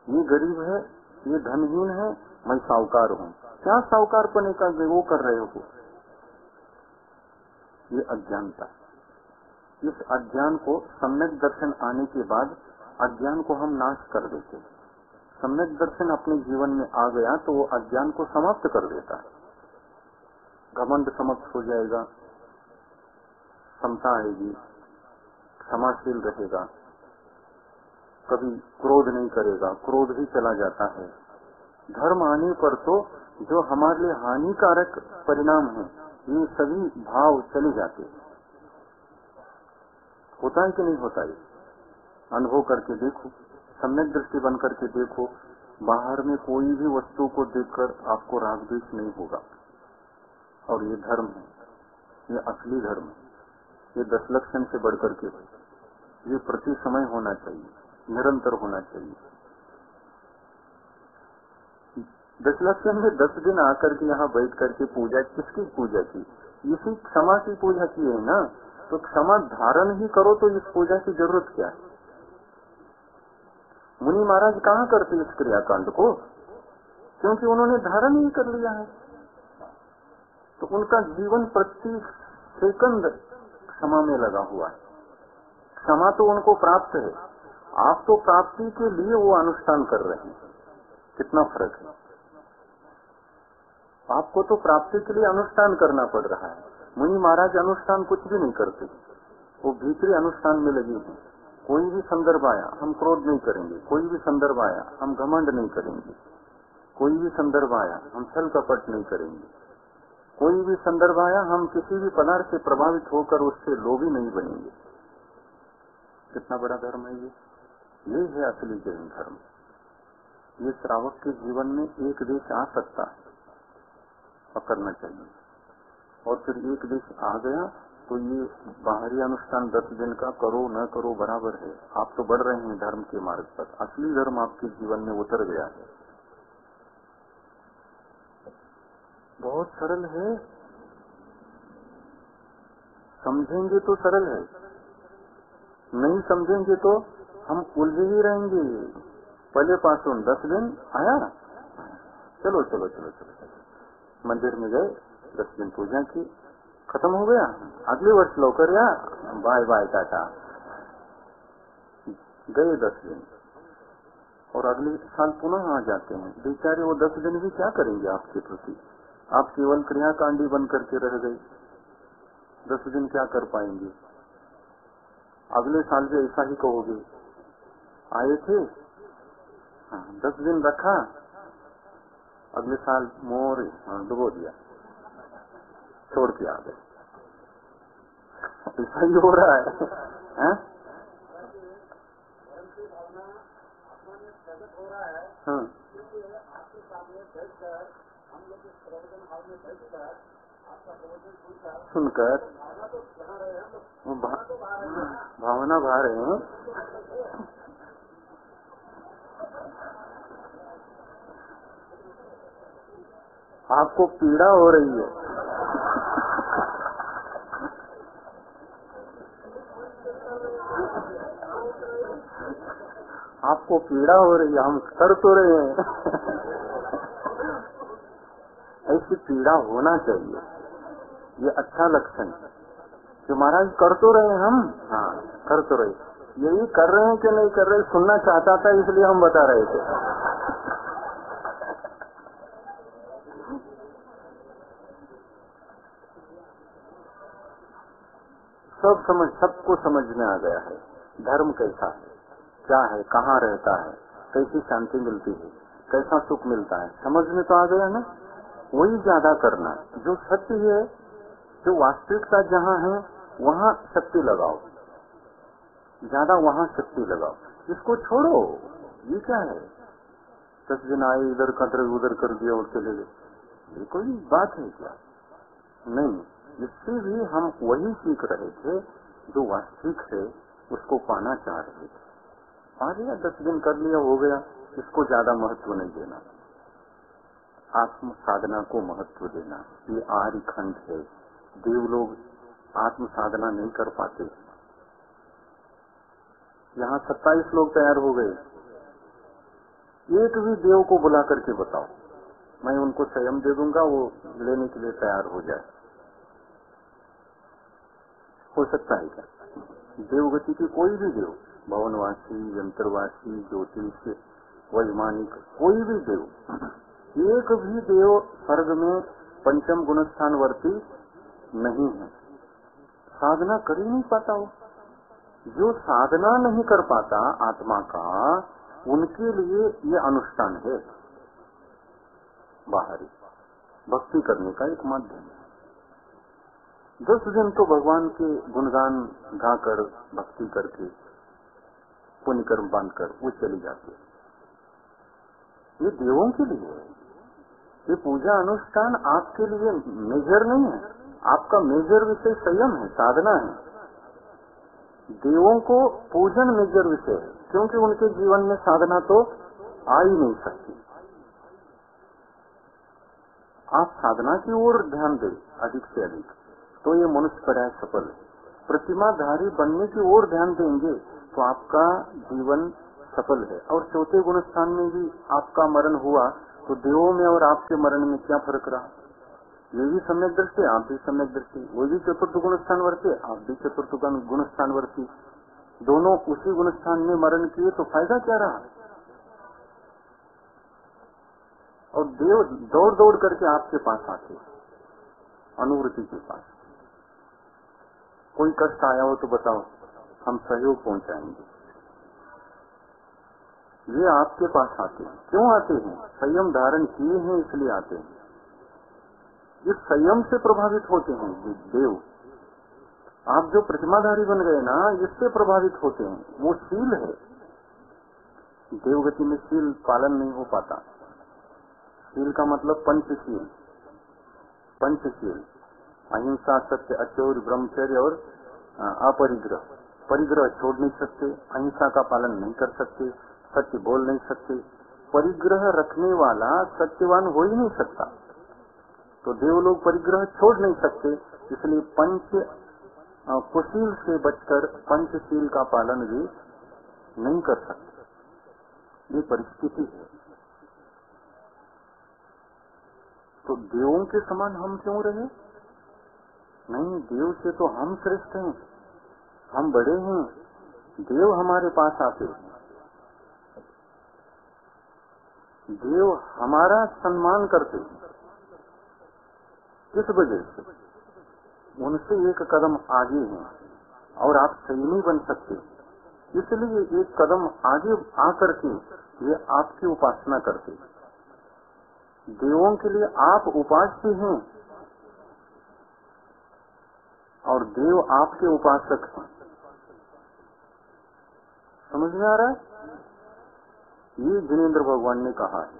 ये गरीब है, ये धनहीन है, मैं साहूकार हूँ। क्या साहूकारपने का वो कर रहे हो? ये अज्ञानता। इस अज्ञान को सम्यक दर्शन आने के बाद अज्ञान को हम नाश कर देते। सम्यक दर्शन अपने जीवन में आ गया तो वो अज्ञान को समाप्त कर देता है। घमंड समाप्त हो जाएगा, समता आएगी, क्षमाशील रहेगा, कभी क्रोध नहीं करेगा, क्रोध ही चला जाता है। धर्म आने पर तो जो हमारे लिए हानिकारक परिणाम है ये सभी भाव चले जाते हैं। होता है कि नहीं होता है? अनुभव करके देखो, सम्यक दृष्टि बन करके देखो। बाहर में कोई भी वस्तु को देखकर आपको राग द्वेष नहीं होगा। और ये धर्म है, ये असली धर्म है। ये 10 लक्षण से बढ़कर के ये प्रति समय होना चाहिए, निरंतर होना चाहिए। 10 लक्षण में 10 दिन आकर के यहाँ बैठ करके पूजा, किसकी पूजा की? इसी क्षमा की पूजा की है ना। तो क्षमा धारण ही करो तो इस पूजा की जरूरत क्या है? मुनि महाराज कहाँ करते इस क्रियाकांड को? क्योंकि उन्होंने धारण ही कर लिया है। तो उनका जीवन प्रति सेकंड क्षमा में लगा हुआ है। क्षमा तो उनको प्राप्त है, आप तो प्राप्ति के लिए वो अनुष्ठान कर रहे हैं। कितना फर्क है? आपको तो प्राप्ति के लिए अनुष्ठान करना पड़ रहा है। मुनि महाराज अनुष्ठान कुछ भी नहीं करते, वो भीतरी अनुष्ठान में लगी है। कोई भी संदर्भ आया हम क्रोध नहीं करेंगे, कोई भी संदर्भ आया हम घमंड नहीं करेंगे, कोई भी संदर्भ आया हम छल कपट नहीं करेंगे, कोई भी संदर्भ आया हम किसी भी पदार्थ से प्रभावित होकर उससे लोभी नहीं बनेंगे। कितना बड़ा धर्म है ये है असली जैन धर्म। ये श्रावक के जीवन में एक देश आ सकता है, पकड़ना चाहिए। और फिर एक देश आ गया तो ये बाहरी अनुष्ठान 10 दिन का करो न करो बराबर है। आप तो बढ़ रहे हैं धर्म के मार्ग पर, असली धर्म आपके जीवन में उतर गया है। बहुत सरल है, समझेंगे तो सरल है, नहीं समझेंगे तो हम उलझे ही रहेंगे। पहले पास 10 दिन आया, चलो चलो चलो चलो मंदिर में गए, 10 दिन पूजा की, खत्म हो गया, अगले वर्ष लौकर या बाय बाय टाटा, गए 10 दिन और अगले साल पुनः आ जाते हैं। बेचारे वो 10 दिन भी क्या करेंगे आपके प्रति? आप केवल क्रियाकांडी बन करके रह गए, 10 दिन क्या कर पाएंगे? अगले साल भी ऐसा ही कहोगे, आए थे 10 दिन रखा, अगले साल मोर डुबो दिया, छोड़ के आ गए। ऐसा ही हो रहा है, हाँ? सुनकर भावना भा रहे हैं, आपको पीड़ा हो रही है। आपको पीड़ा हो रही है, हम कर तो रहे हैं। ऐसी पीड़ा होना चाहिए, ये अच्छा लक्षण है कि महाराज कर तो रहे हैं हम, हाँ कर तो रहे, यही कर रहे हैं कि नहीं कर रहे सुनना चाहता था, इसलिए हम बता रहे थे। सबको समझ में आ गया है धर्म कैसा है, क्या है, कहाँ रहता है, कैसी शांति मिलती है, कैसा सुख मिलता है, समझ में तो आ गया ना। वही ज्यादा करना, जो सत्य है, जो वास्तविकता जहाँ है वहाँ शक्ति लगाओ, ज्यादा वहाँ शक्ति लगाओ, इसको छोड़ो। ये क्या है, 10 दिन आए, इधर कर उधर कर दिया और चले गए, ये कोई बात है क्या? नहीं, इससे भी हम वही सीख रहे थे जो वास्तविक है, उसको पाना चाह रहे थे। आ गया, 10 दिन कर लिया, हो गया, इसको ज्यादा महत्व नहीं देना, आत्म साधना को महत्व देना। ये आर्य खंड है, देव लोग आत्म साधना नहीं कर पाते। यहाँ 27 लोग तैयार हो गए, एक भी देव को बुला करके बताओ, मैं उनको संयम दे दूंगा, वो लेने के लिए तैयार हो जाए। हो सकता है क्या? देवगति की कोई भी देव, भवनवासी, यंत्रवासी, ज्योतिष, वैमानिक, कोई भी देव, एक भी देव स्वर्ग में पंचम गुणस्थान वर्ती नहीं है। साधना कर ही नहीं पाता हो। जो साधना नहीं कर पाता आत्मा का, उनके लिए ये अनुष्ठान है, बाहरी भक्ति करने का एक माध्यम है। 10 दिन तो भगवान के गुणगान गाकर, भक्ति करके, पुण्य कर्म बांधकर वो चली जाती है। ये देवों के लिए है, ये पूजा अनुष्ठान आपके लिए मेजर नहीं है। आपका मेजर विषय संयम है, साधना है। देवों को पूजन मेजर विषय है, क्योंकि उनके जीवन में साधना तो आ ही नहीं सकती। आप साधना की ओर ध्यान दें अधिक से अधिक, तो ये मनुष्य पर्याय सफल है। प्रतिमाधारी बनने की ओर ध्यान देंगे तो आपका जीवन सफल है। और चौथे गुण स्थान में भी आपका मरण हुआ तो देवों में और आपके मरण में क्या फर्क रहा? ये भी सम्यक दृष्टि, आप भी सम्यक दृष्टि, वो भी चतुर्थ गुण स्थान वर्ती, आप भी चतुर्थ गुण स्थान वर्ती, दोनों उसी गुण स्थान में मरण किए तो फायदा क्या रहा? और देव दौड़ दौड़ करके आपके पास आते, अनुवृत्ति के पास। कोई कष्ट आया हो तो बताओ, हम सहयोग पहुंचाएंगे। ये आपके पास आते हैं। क्यों आते हैं? संयम धारण किए हैं इसलिए आते हैं। इस संयम से प्रभावित होते हैं देव। आप जो प्रतिमाधारी बन गए ना, इससे प्रभावित होते हैं। वो शील है। देवगति में शील पालन नहीं हो पाता। शील का मतलब पंचशील, पंचशील, अहिंसा, सत्य, अचौर्य, ब्रह्मचर्य और अपरिग्रह। परिग्रह छोड़ नहीं सकते, अहिंसा का पालन नहीं कर सकते, सत्य बोल नहीं सकते। परिग्रह रखने वाला सत्यवान हो ही नहीं सकता, तो देवलोग परिग्रह छोड़ नहीं सकते। इसलिए पंच कुशील से बचकर पंचशील का पालन भी नहीं कर सकते। ये परिस्थिति है। तो देवों के समान हम क्यों रहे? नहीं, देव से तो हम श्रेष्ठ हैं, हम बड़े हैं। देव हमारे पास आते, देव हमारा सम्मान करते। किस वजह से? उनसे एक कदम आगे हैं और आप सही नहीं बन सकते, इसलिए एक कदम आगे आकर के ये आपकी उपासना करते। देवों के लिए आप उपास्य हैं और देव आपके उपासक हैं। समझ में आ रहा है? ये जिनेन्द्र भगवान ने कहा है,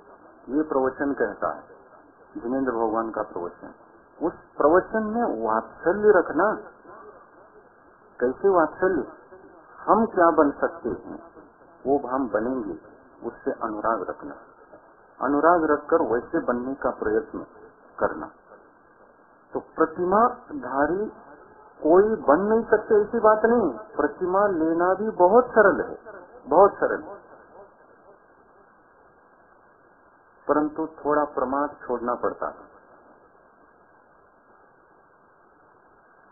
ये प्रवचन कहता है, जिनेन्द्र भगवान का प्रवचन। उस प्रवचन में वात्सल्य रखना। कैसे वात्सल्य? हम क्या बन सकते हैं वो हम बनेंगे, उससे अनुराग रखना। अनुराग रखकर वैसे बनने का प्रयत्न करना। तो प्रतिमाधारी कोई बन नहीं सकते ऐसी बात नहीं। प्रतिमा लेना भी बहुत सरल है, बहुत सरल, परंतु थोड़ा प्रमाद छोड़ना पड़ता है।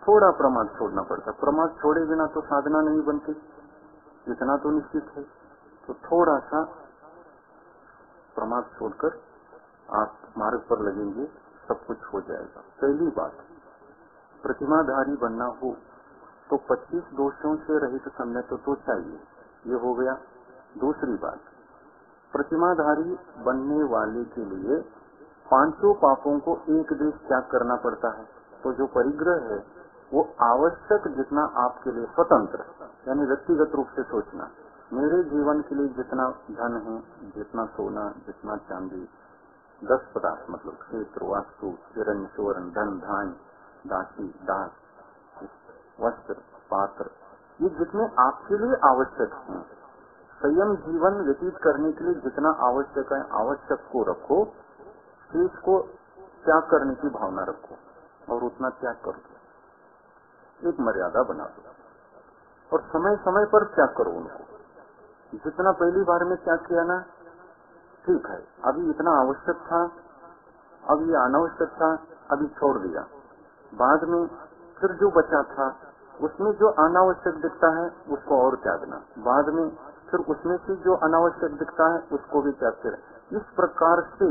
थोड़ा प्रमाद छोड़ना पड़ता है। प्रमाद छोड़े बिना तो साधना नहीं बनती, इतना तो निश्चित है। तो थोड़ा सा प्रमाद छोड़कर आप मार्ग पर लगेंगे, सब कुछ हो जाएगा। पहली बात, प्रतिमाधारी बनना हो तो 25 दोषों से रहित संयत तो चाहिए, ये हो गया। दूसरी बात, प्रतिमाधारी बनने वाले के लिए 5 पापों को एक देश त्याग करना पड़ता है। तो जो परिग्रह है वो आवश्यक जितना आपके लिए स्वतंत्र, यानी व्यक्तिगत रूप से सोचना, मेरे जीवन के लिए जितना धन है, जितना सोना, जितना चांदी, 10 पदार्थ मतलब क्षेत्र, वास्तु, हिरण्य, सुवर्ण, धन, धान्य, दासी, दास, वस्त्र, पात्र, ये जितने आपके लिए आवश्यक हैं, संयम जीवन व्यतीत करने के लिए जितना आवश्यक है, आवश्यक को रखो, शेष को त्याग करने की भावना रखो और उतना त्याग कर दो। एक मर्यादा बना दो और समय समय पर त्याग करो उनको। जितना पहली बार में त्याग किया ना, ठीक है, अभी इतना आवश्यक था, अब ये अनावश्यक था, अभी छोड़ दिया। बाद में फिर जो बचा था उसमें जो अनावश्यक दिखता है उसको और त्यागना। बाद में फिर उसमें से जो अनावश्यक दिखता है उसको भी त्यागते रहे। इस प्रकार से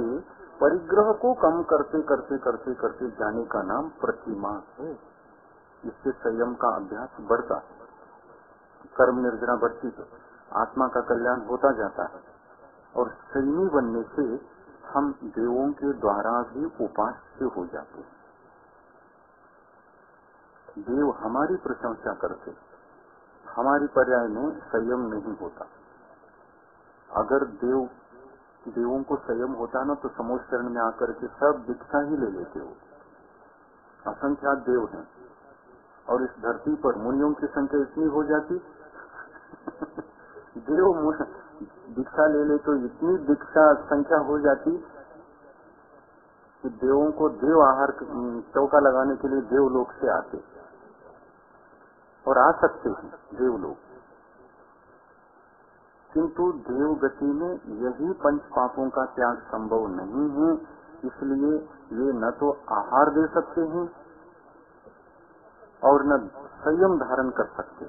परिग्रह को कम करते करते करते करते जाने का नाम प्रतिमा है। इससे संयम का अभ्यास बढ़ता है, कर्म निर्जना बढ़ती है, आत्मा का कल्याण होता जाता है और संयमी बनने से हम देवों के द्वारा भी उपास्य हो जाते हैं। देव हमारी प्रशंसा करते, हमारी पर्याय में संयम नहीं होता। अगर देवों को संयम होता ना तो समोच्च चरण में आकर के सब दीक्षा ही ले लेते हो। असंख्यात देव हैं और इस धरती पर मुनियों की संख्या इतनी हो जाती देव दीक्षा ले ले तो इतनी दीक्षा संख्या हो जाती कि देवों को देव आहार चौका लगाने के लिए देवलोक से आते और आ सकते हैं देवलोक। किंतु देव गति में यही 5 पापों का त्याग संभव नहीं है, इसलिए ये न तो आहार दे सकते हैं और न संयम धारण कर सकते।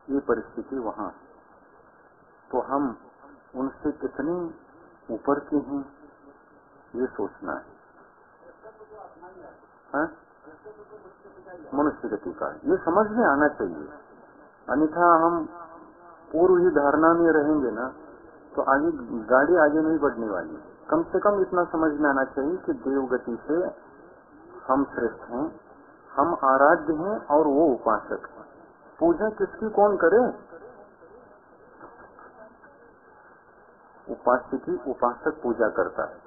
ये परिस्थिति वहां, तो हम उनसे कितने ऊपर के हैं ये सोचना है। मनुष्य गति का ये समझ में आना चाहिए, अन्यथा हम पूर्व ही धारणा में रहेंगे ना तो आगे गाड़ी आगे नहीं बढ़ने वाली। कम से कम इतना समझ में आना चाहिए कि देव गति से हम श्रेष्ठ हैं, हम आराध्य हैं और वो उपासक हैं। पूजा किसकी कौन करे? उपास्य की उपासक पूजा करता है।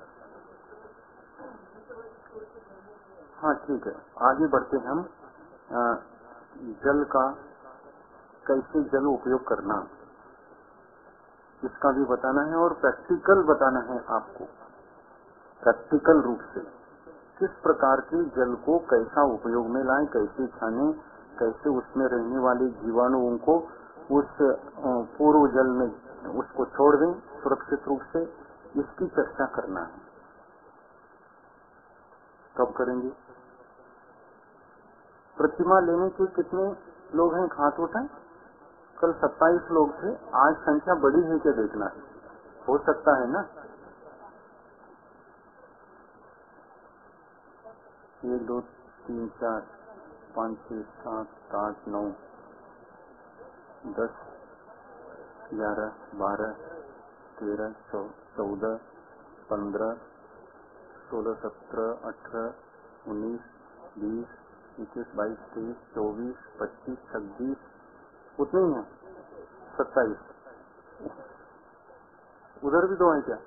हाँ ठीक है, आगे बढ़ते हैं हम। जल का कैसे जल उपयोग करना इसका भी बताना है और प्रैक्टिकल बताना है आपको, प्रैक्टिकल रूप से किस प्रकार के जल को कैसा उपयोग में लाएं, कैसे छाने, कैसे उसमें रहने वाले जीवाणुओं को उस पूर्व जल में उसको छोड़ दें सुरक्षित रूप से, इसकी चर्चा करना है। कब करेंगे? प्रतिमा लेने के कितने लोग हैं? हाथ उठाएं। कल 27 लोग थे, आज संख्या बड़ी है क्या देखना है, हो सकता है ना। 1 2 3 4 5 6 7 8 9 10 11 12 13 14 15 16 17 18 19 20 21 22 23 24 25 26 उतने ही हैं। 27 उधर भी 2 हैं क्या?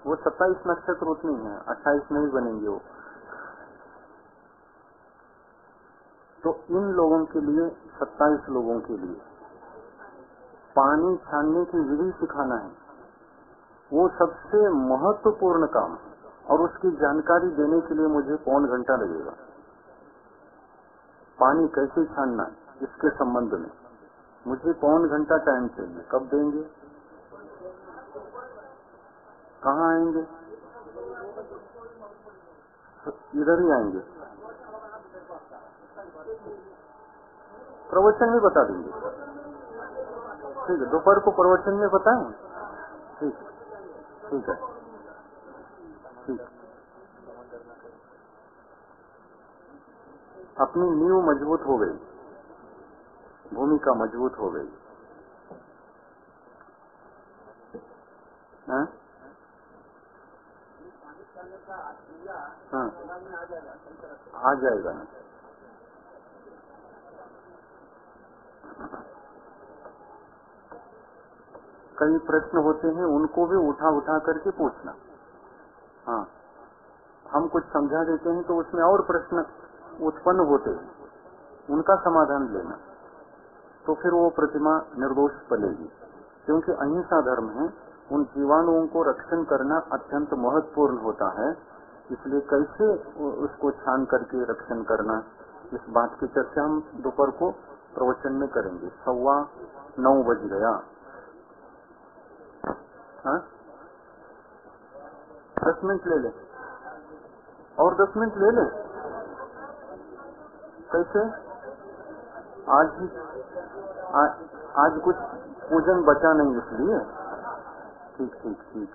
वो 27 नक्षत्र उतने ही हैं, 28 नहीं बनेंगे वो। तो इन लोगों के लिए, 27 लोगों के लिए पानी छानने की विधि सिखाना है। वो सबसे महत्वपूर्ण काम है और उसकी जानकारी देने के लिए मुझे पौन घंटा लगेगा। पानी कैसे छानना इसके संबंध में मुझे पौन घंटा टाइम चाहिए। कब देंगे? कहाँ आएंगे? इधर ही आएंगे, प्रवचन में बता देंगे। ठीक है, दोपहर को प्रवचन में बताएं। ठीक ठीक है, ठीक। अपनी नींव मजबूत हो गई, भूमिका मजबूत हो गई। हाँ? हाँ, आ जाएगा ना। कई प्रश्न होते हैं, उनको भी उठा उठा करके पूछना। हाँ, हम कुछ समझा देते हैं तो उसमें और प्रश्न उत्पन्न होते हैं, उनका समाधान लेना, तो फिर वो प्रतिमा निर्दोष पलेगी। क्योंकि अहिंसा धर्म है, उन जीवाणुओं को रक्षण करना अत्यंत महत्वपूर्ण होता है। इसलिए कैसे उसको छान करके रक्षण करना, इस बात की चर्चा हम दोपहर को प्रवचन में करेंगे। 9:15 बज गया। हाँ, 10 मिनट ले ले और 10 मिनट ले ले। कैसे? आज कुछ पूजन बचा नहीं इसलिए। ठीक ठीक ठीक।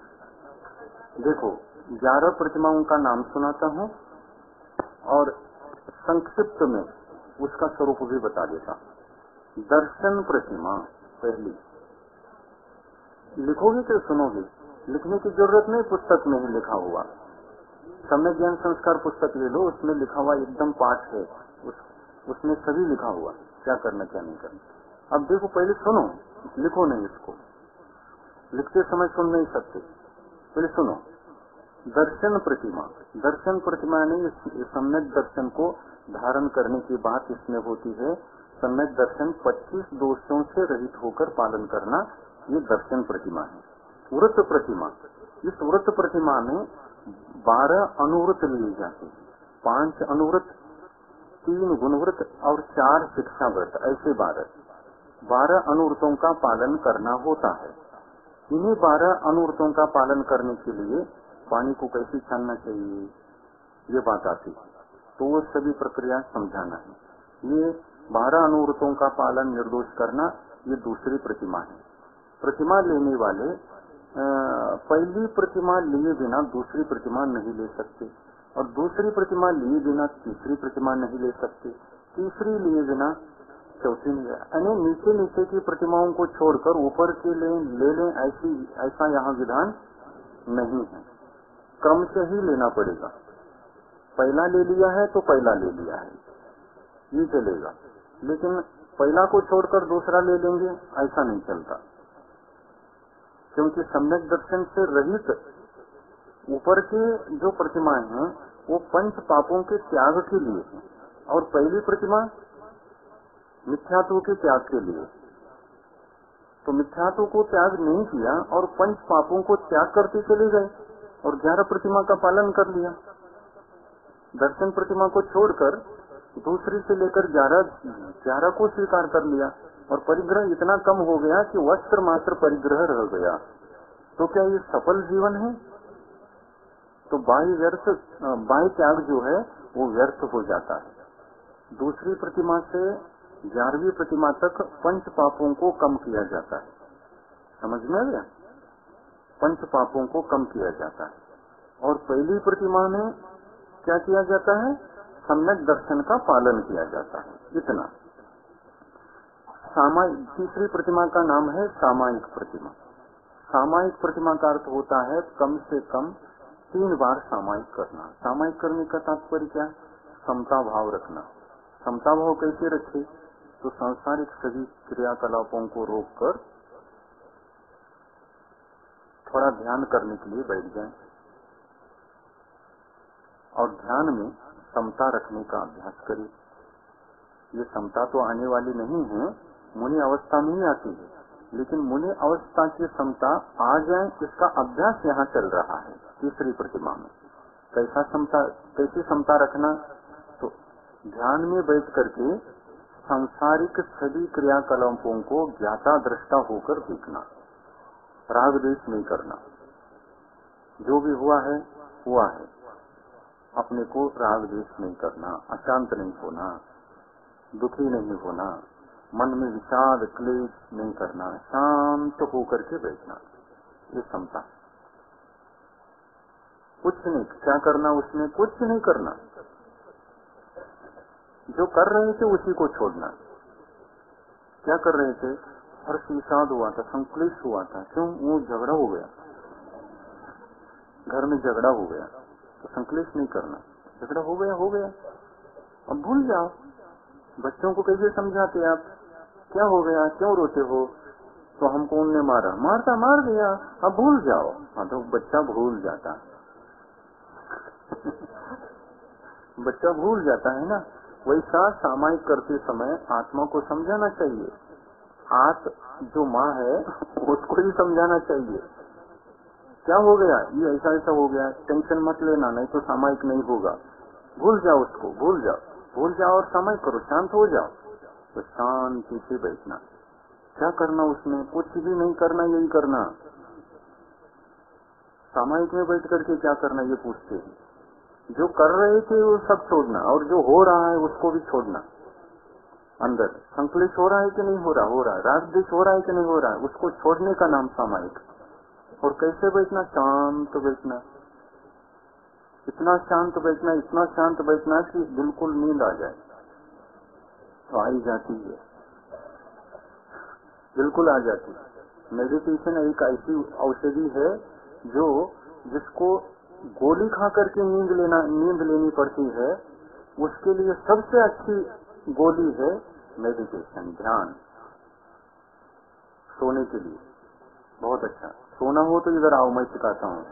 देखो, 11 प्रतिमाओं का नाम सुनाता हूँ और संक्षिप्त में उसका स्वरूप भी बता देता। दर्शन प्रतिमा पहली, लिखोगे तो सुनोगे, लिखने की जरूरत नहीं, पुस्तक में ही लिखा हुआ। सम्यक ज्ञान संस्कार पुस्तक ले लो, उसमें लिखा हुआ एकदम पाठ है, उसमें सभी लिखा हुआ, क्या करना क्या नहीं करना। अब देखो, पहले सुनो, लिखो नहीं, इसको लिखते समय सुन नहीं सकते, पहले सुनो। दर्शन प्रतिमा, दर्शन प्रतिमा नहीं, सम्यक दर्शन को धारण करने की बात इसमें होती है। सम्यक दर्शन 25 दोषों से रहित होकर पालन करना, ये दर्शन प्रतिमा है। व्रत प्रतिमा, इस व्रत प्रतिमा में 12 अनुव्रत लिए जाते हैं, 5 अनुव्रत, 3 गुणव्रत और 4 शिक्षा व्रत, ऐसे 12 अनुव्रतों का पालन करना होता है। इन्हीं 12 अनुव्रतों का पालन करने के लिए पानी को कैसे छानना चाहिए, ये बात आती है, तो वो सभी प्रक्रिया समझाना है। ये 12 अनुव्रतों का पालन निर्दोष करना, ये दूसरी प्रतिमा है। प्रतिमा लेने वाले पहली प्रतिमा लिए बिना दूसरी प्रतिमा नहीं ले सकते, और दूसरी प्रतिमा लिए बिना तीसरी प्रतिमा नहीं ले सकते, तीसरी लिए बिना चौथी नहीं। यानी नीचे नीचे की प्रतिमाओं को छोड़कर ऊपर के ले लें, ऐसा यहाँ विधान नहीं है। क्रम से ही लेना पड़ेगा। पहला ले लिया है तो पहला ले लिया है, ये चलेगा, लेकिन पहला को छोड़कर दूसरा ले लेंगे, ऐसा नहीं चलता। क्योंकि सम्यक दर्शन से रहित ऊपर की जो प्रतिमाएं हैं वो पंच पापों के त्याग के लिए है, और पहली प्रतिमा मिथ्यात्व के त्याग के लिए। तो मिथ्यात्व को त्याग नहीं किया और पंच पापों को त्याग करते चले गए और 11 प्रतिमा का पालन कर लिया। दर्शन प्रतिमा को छोड़कर दूसरी से लेकर 11 को स्वीकार कर लिया और परिग्रह इतना कम हो गया कि वस्त्र मात्र परिग्रह रह गया। तो क्या ये सफल जीवन है? तो बाह्य त्याग जो है वो व्यर्थ हो जाता है। दूसरी प्रतिमा से 11वीं प्रतिमा तक पंच पापों को कम किया जाता है। समझ में आ गया? पंच पापों को कम किया जाता है। और पहली प्रतिमा में क्या किया जाता है? सम्यक दर्शन का पालन किया जाता है। इतना। तीसरी प्रतिमा का नाम है सामायिक प्रतिमा। सामायिक प्रतिमा का अर्थ होता है कम से कम 3 बार सामायिक करना। सामायिक करने का तात्पर्य क्या? समता भाव रखना। समता भाव कैसे रखे? तो सांसारिक सभी क्रियाकलापों को रोककर थोड़ा ध्यान करने के लिए बैठ जाएं और ध्यान में समता रखने का अभ्यास करें। ये समता तो आने वाली नहीं है, मुनि अवस्था में ही आती है, लेकिन मुनि अवस्था की समता आ जाए इसका अभ्यास यहाँ चल रहा है। तीसरी प्रतिमा में कैसी समता रखना? तो ध्यान में बैठ करके सांसारिक सभी क्रियाकलापों को ज्ञाता दृष्टा होकर देखना, राग द्वेष नहीं करना। जो भी हुआ है हुआ है, अपने को राग द्वेष नहीं करना, अशांत नहीं होना, दुखी नहीं होना, मन में विषाद क्लेश नहीं करना, शांत होकर के बैठना। ये समता। कुछ नहीं, क्या करना उसमें? कुछ नहीं करना। जो कर रहे थे उसी को छोड़ना। क्या कर रहे थे? हर्ष विषाद हुआ था, संक्लेश हुआ था, क्यों? वो झगड़ा हो गया, घर में झगड़ा हो गया, तो संक्लेश नहीं करना। झगड़ा हो गया, अब भूल जाओ। बच्चों को कैसे समझाते आप? क्या हो गया, क्यों रोते हो? तो हमको उनने मारा, मार दिया, अब भूल जाओ। हाँ, तो बच्चा भूल जाता बच्चा भूल जाता है ना। वैसा सामायिक करते समय आत्मा को समझाना चाहिए। जो माँ है उसको ही समझाना चाहिए। क्या हो गया? ये ऐसा हो गया, टेंशन मत लेना, नहीं तो सामायिक नहीं होगा। भूल जाओ उसको, भूल जाओ और सामायिक करो, शांत हो जाओ। तो शांति से बैठना। क्या करना उसमें? कुछ भी नहीं करना, यही करना। सामायिक में बैठ करके क्या करना ये पूछते हैं। जो कर रहे थे वो सब छोड़ना और जो हो रहा है उसको भी छोड़ना। अंदर संक्लेश हो रहा है कि नहीं हो रहा? हो रहा है। राग द्वेष हो रहा है कि नहीं हो रहा है? उसको छोड़ने का नाम सामायिक। और कैसे बैठना? शांत बैठना। इतना शांत बैठना कि बिल्कुल नींद आ जाए। तो आई जाती है, बिल्कुल आ जाती है। मेडिटेशन एक ऐसी औषधि है जिसको गोली खा करके नींद लेनी पड़ती है, उसके लिए सबसे अच्छी गोली है मेडिटेशन, ध्यान। सोने के लिए बहुत अच्छा। सोना हो तो इधर आओ, मैं सिखाता हूँ।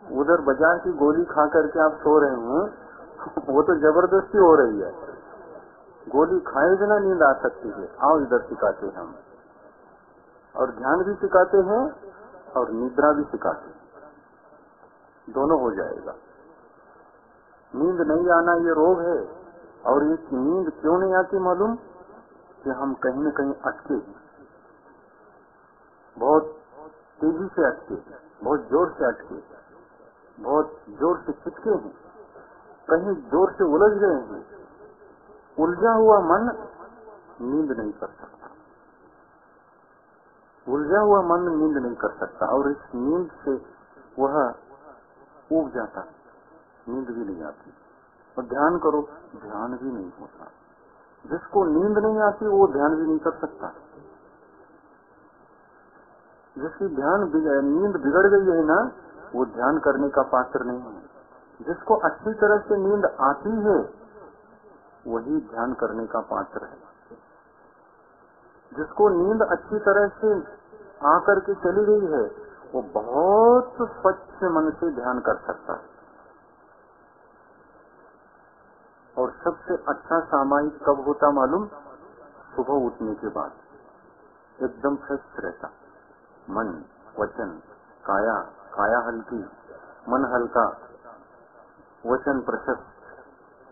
उधर बाजार की गोली खा करके आप सो रहे हैं, वो तो जबरदस्ती हो रही है। गोली खाए बिना नींद आ सकती है। आओ इधर सिखाते हैं हम, और ध्यान भी सिखाते हैं और निद्रा भी सिखाते हैं। दोनों हो जाएगा। नींद नहीं आना ये रोग है। और ये नींद क्यों नहीं आती मालूम? कि हम कहीं न कहीं अटके हैं, बहुत तेजी से अटके, बहुत जोर से अटके, बहुत जोर से चिपके हैं, कहीं जोर से उलझ गए हैं। उलझा हुआ मन नींद नहीं कर सकता। उलझा हुआ मन नींद नहीं कर सकता, और इस नींद से वह ऊब जाता, नींद भी नहीं आती। और ध्यान करो, ध्यान भी नहीं होता। जिसको नींद नहीं आती वो ध्यान भी नहीं कर सकता। जिसकी नींद बिगड़ गई है ना, वो ध्यान करने का पात्र नहीं है। जिसको अच्छी तरह से नींद आती है वही ध्यान करने का पात्र है। जिसको नींद अच्छी तरह से आकर के चली गई है वो बहुत स्वच्छ मन से ध्यान कर सकता है। और सबसे अच्छा सामायिक कब होता मालूम? सुबह उठने के बाद एकदम फ्रेश रहता, मन, वचन, काया, काया हल्की, मन हल्का, वचन प्रशस्त,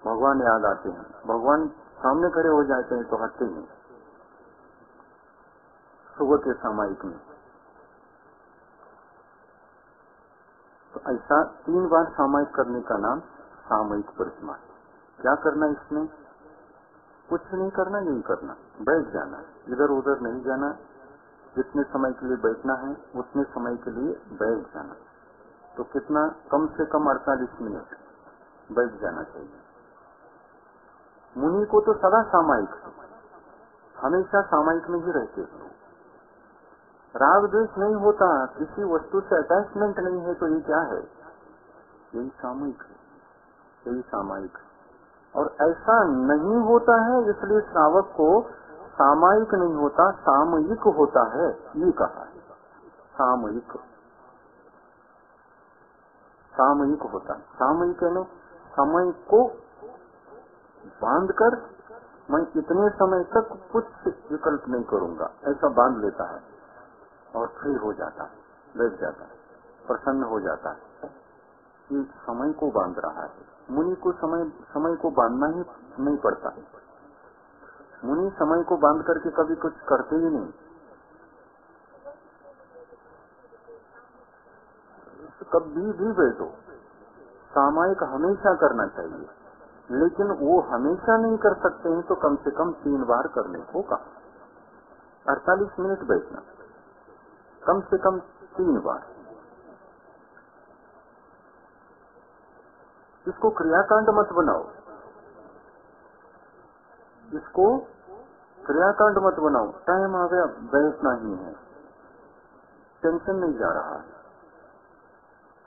भगवान याद आते हैं। भगवान सामने खड़े हो जाते हैं तो हटते नहीं। सुबह के सामायिक में तो ऐसा 3 बार सामायिक करने का नाम सामयिक प्रतिमा। क्या करना इसमें? कुछ नहीं करना, यही करना, बैठ जाना, इधर उधर नहीं जाना। जितने समय के लिए बैठना है उतने समय के लिए बैठ जाना। तो कितना? कम से कम 48 मिनट बैठ जाना चाहिए। मुनि को तो सदा सामायिक, हमेशा सामायिक में ही रहते हैं। राग द्वेष नहीं होता, किसी वस्तु से अटैचमेंट नहीं है, तो ये क्या है? यही सामयिक है, यही सामायिक है। और ऐसा नहीं होता है, इसलिए श्रावक को सामायिक नहीं होता, सामयिक होता है, ये कहा है। सामयिक, सामयिक होता है। सामयिक यानी समय को बांधकर मैं इतने समय तक कुछ विकल्प नहीं करूंगा, ऐसा बांध लेता है और फ्री हो जाता है, बैठ जाता है, प्रसन्न हो जाता है। ये समय को बांध रहा है। मुनि को समय को बांधना ही नहीं पड़ता। मुनि समय को बांध करके कभी कुछ करते ही नहीं। कभी भी बैठो, सामायिक हमेशा करना चाहिए, लेकिन वो हमेशा नहीं कर सकते हैं तो कम से कम 3 बार करने को कहा। 48 मिनट बैठना, कम से कम 3 बार। इसको क्रियाकांड मत बनाओ, इसको क्रियाकांड मत बनाओ। टाइम आ गया, बैठना ही है, टेंशन नहीं जा रहा है।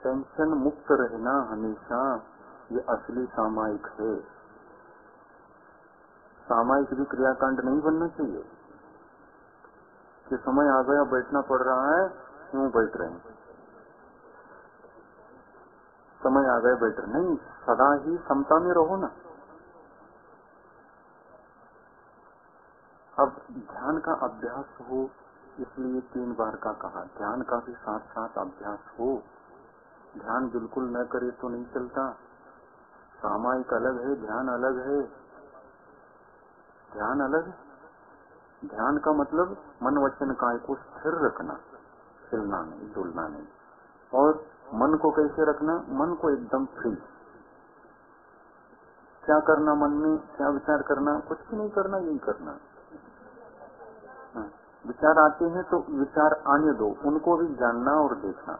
टेंशन मुक्त रहना हमेशा, ये असली सामायिक है। सामायिक भी क्रियाकांड नहीं बनना चाहिए कि समय आ गया बैठना पड़ रहा है, क्यों बैठ रहे हैं, समय आ गया बैठ रहे। नहीं, सदा ही समता में रहो ना। अब ध्यान का अभ्यास हो, इसलिए 3 बार का कहा। ध्यान का भी साथ साथ अभ्यास हो। ध्यान बिल्कुल न करे तो नहीं चलता। सामायिक अलग है, ध्यान अलग है। ध्यान अलग है। ध्यान का मतलब मन वचन काय को स्थिर रखना, हिलना नहीं, डुलना नहीं। और मन को कैसे रखना? मन को एकदम फ्री। क्या करना मन में, क्या विचार करना? कुछ नहीं करना, यही करना। विचार आते हैं तो विचार आने दो, उनको भी जानना और देखना।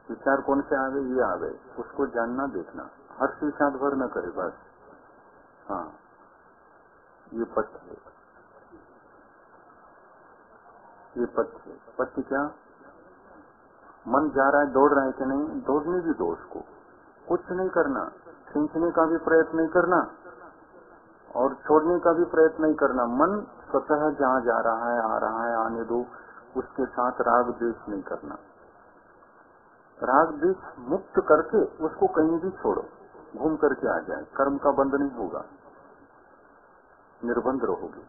विचार कौन से आ गए? ये आ गए, उसको जानना, देखना। हर्ष विषाद भर न करे बस। हाँ, ये पथ्य है, ये पथ्य है। पथ्य क्या? मन जा रहा है, दौड़ रहा है कि नहीं, दौड़ने भी दो उसको, कुछ नहीं करना। खींचने का भी प्रयत्न नहीं करना और छोड़ने का भी प्रयत्न नहीं करना। मन स्वतः जहाँ जा रहा है, आ रहा है, आने दो। उसके साथ राग द्वेष नहीं करना। राग द्वेष मुक्त करके उसको कहीं भी छोड़ो, घूम करके आ जाए, कर्म का बंध नहीं होगा, निर्बंध रहोगे।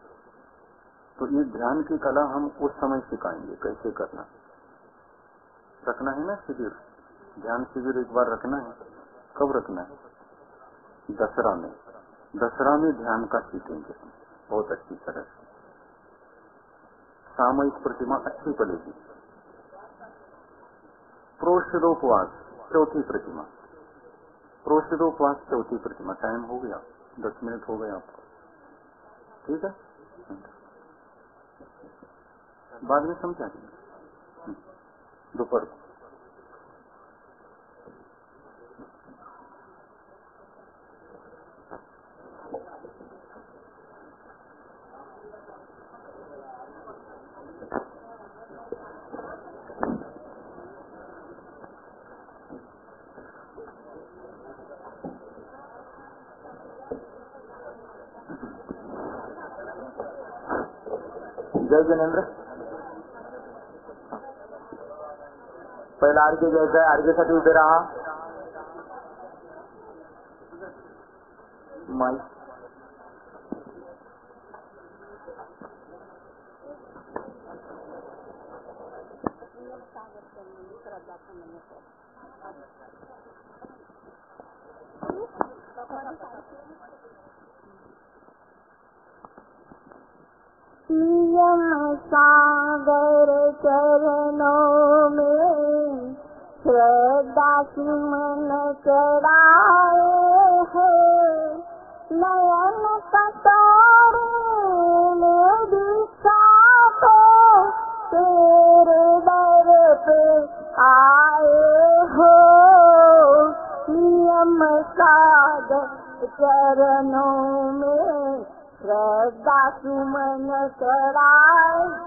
तो ये ध्यान की कला हम उस समय सिखाएंगे कैसे करना। रखना है ना शिविर, ध्यान शिविर एक बार रखना है। कब रखना है? दशहरा में। दशहरा में ध्यान का सीखेंगे बहुत अच्छी तरह से। सामयिक प्रतिमा अच्छी बनेगी। प्रोषिदोपवास चौथी प्रतिमा। प्रोषिदोपवास चौथी प्रतिमा। टाइम हो गया, 10 मिनट हो गए आपको, ठीक है? बाद में समझा देंगे दोपहर को। जय जनेन्द्र। पहिला अर्घ्य घ्यायचं आहे. अर्घ्यासाठी उभे राहा. सागर चरणों में श्रद्धा सुमन चढ़ाए हैं. नयन कटोरे में दीक्षा को तेरे दर पे आए हो. नियम सागर चरणों में श्रद्धा सुमन चढ़ाए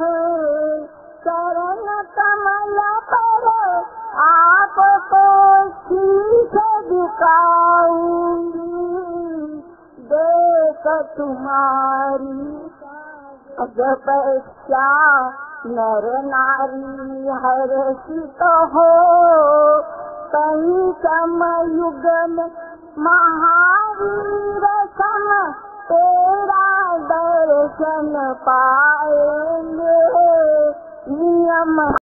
हैं. चरण कमल पर आपको शीश झुकाऊंगी. देख तुम्हारी तपस्या नर नारी हर्षित हो. कहीं समयुग में महावीर सम तेरा दर्शन पाएंगे. नियम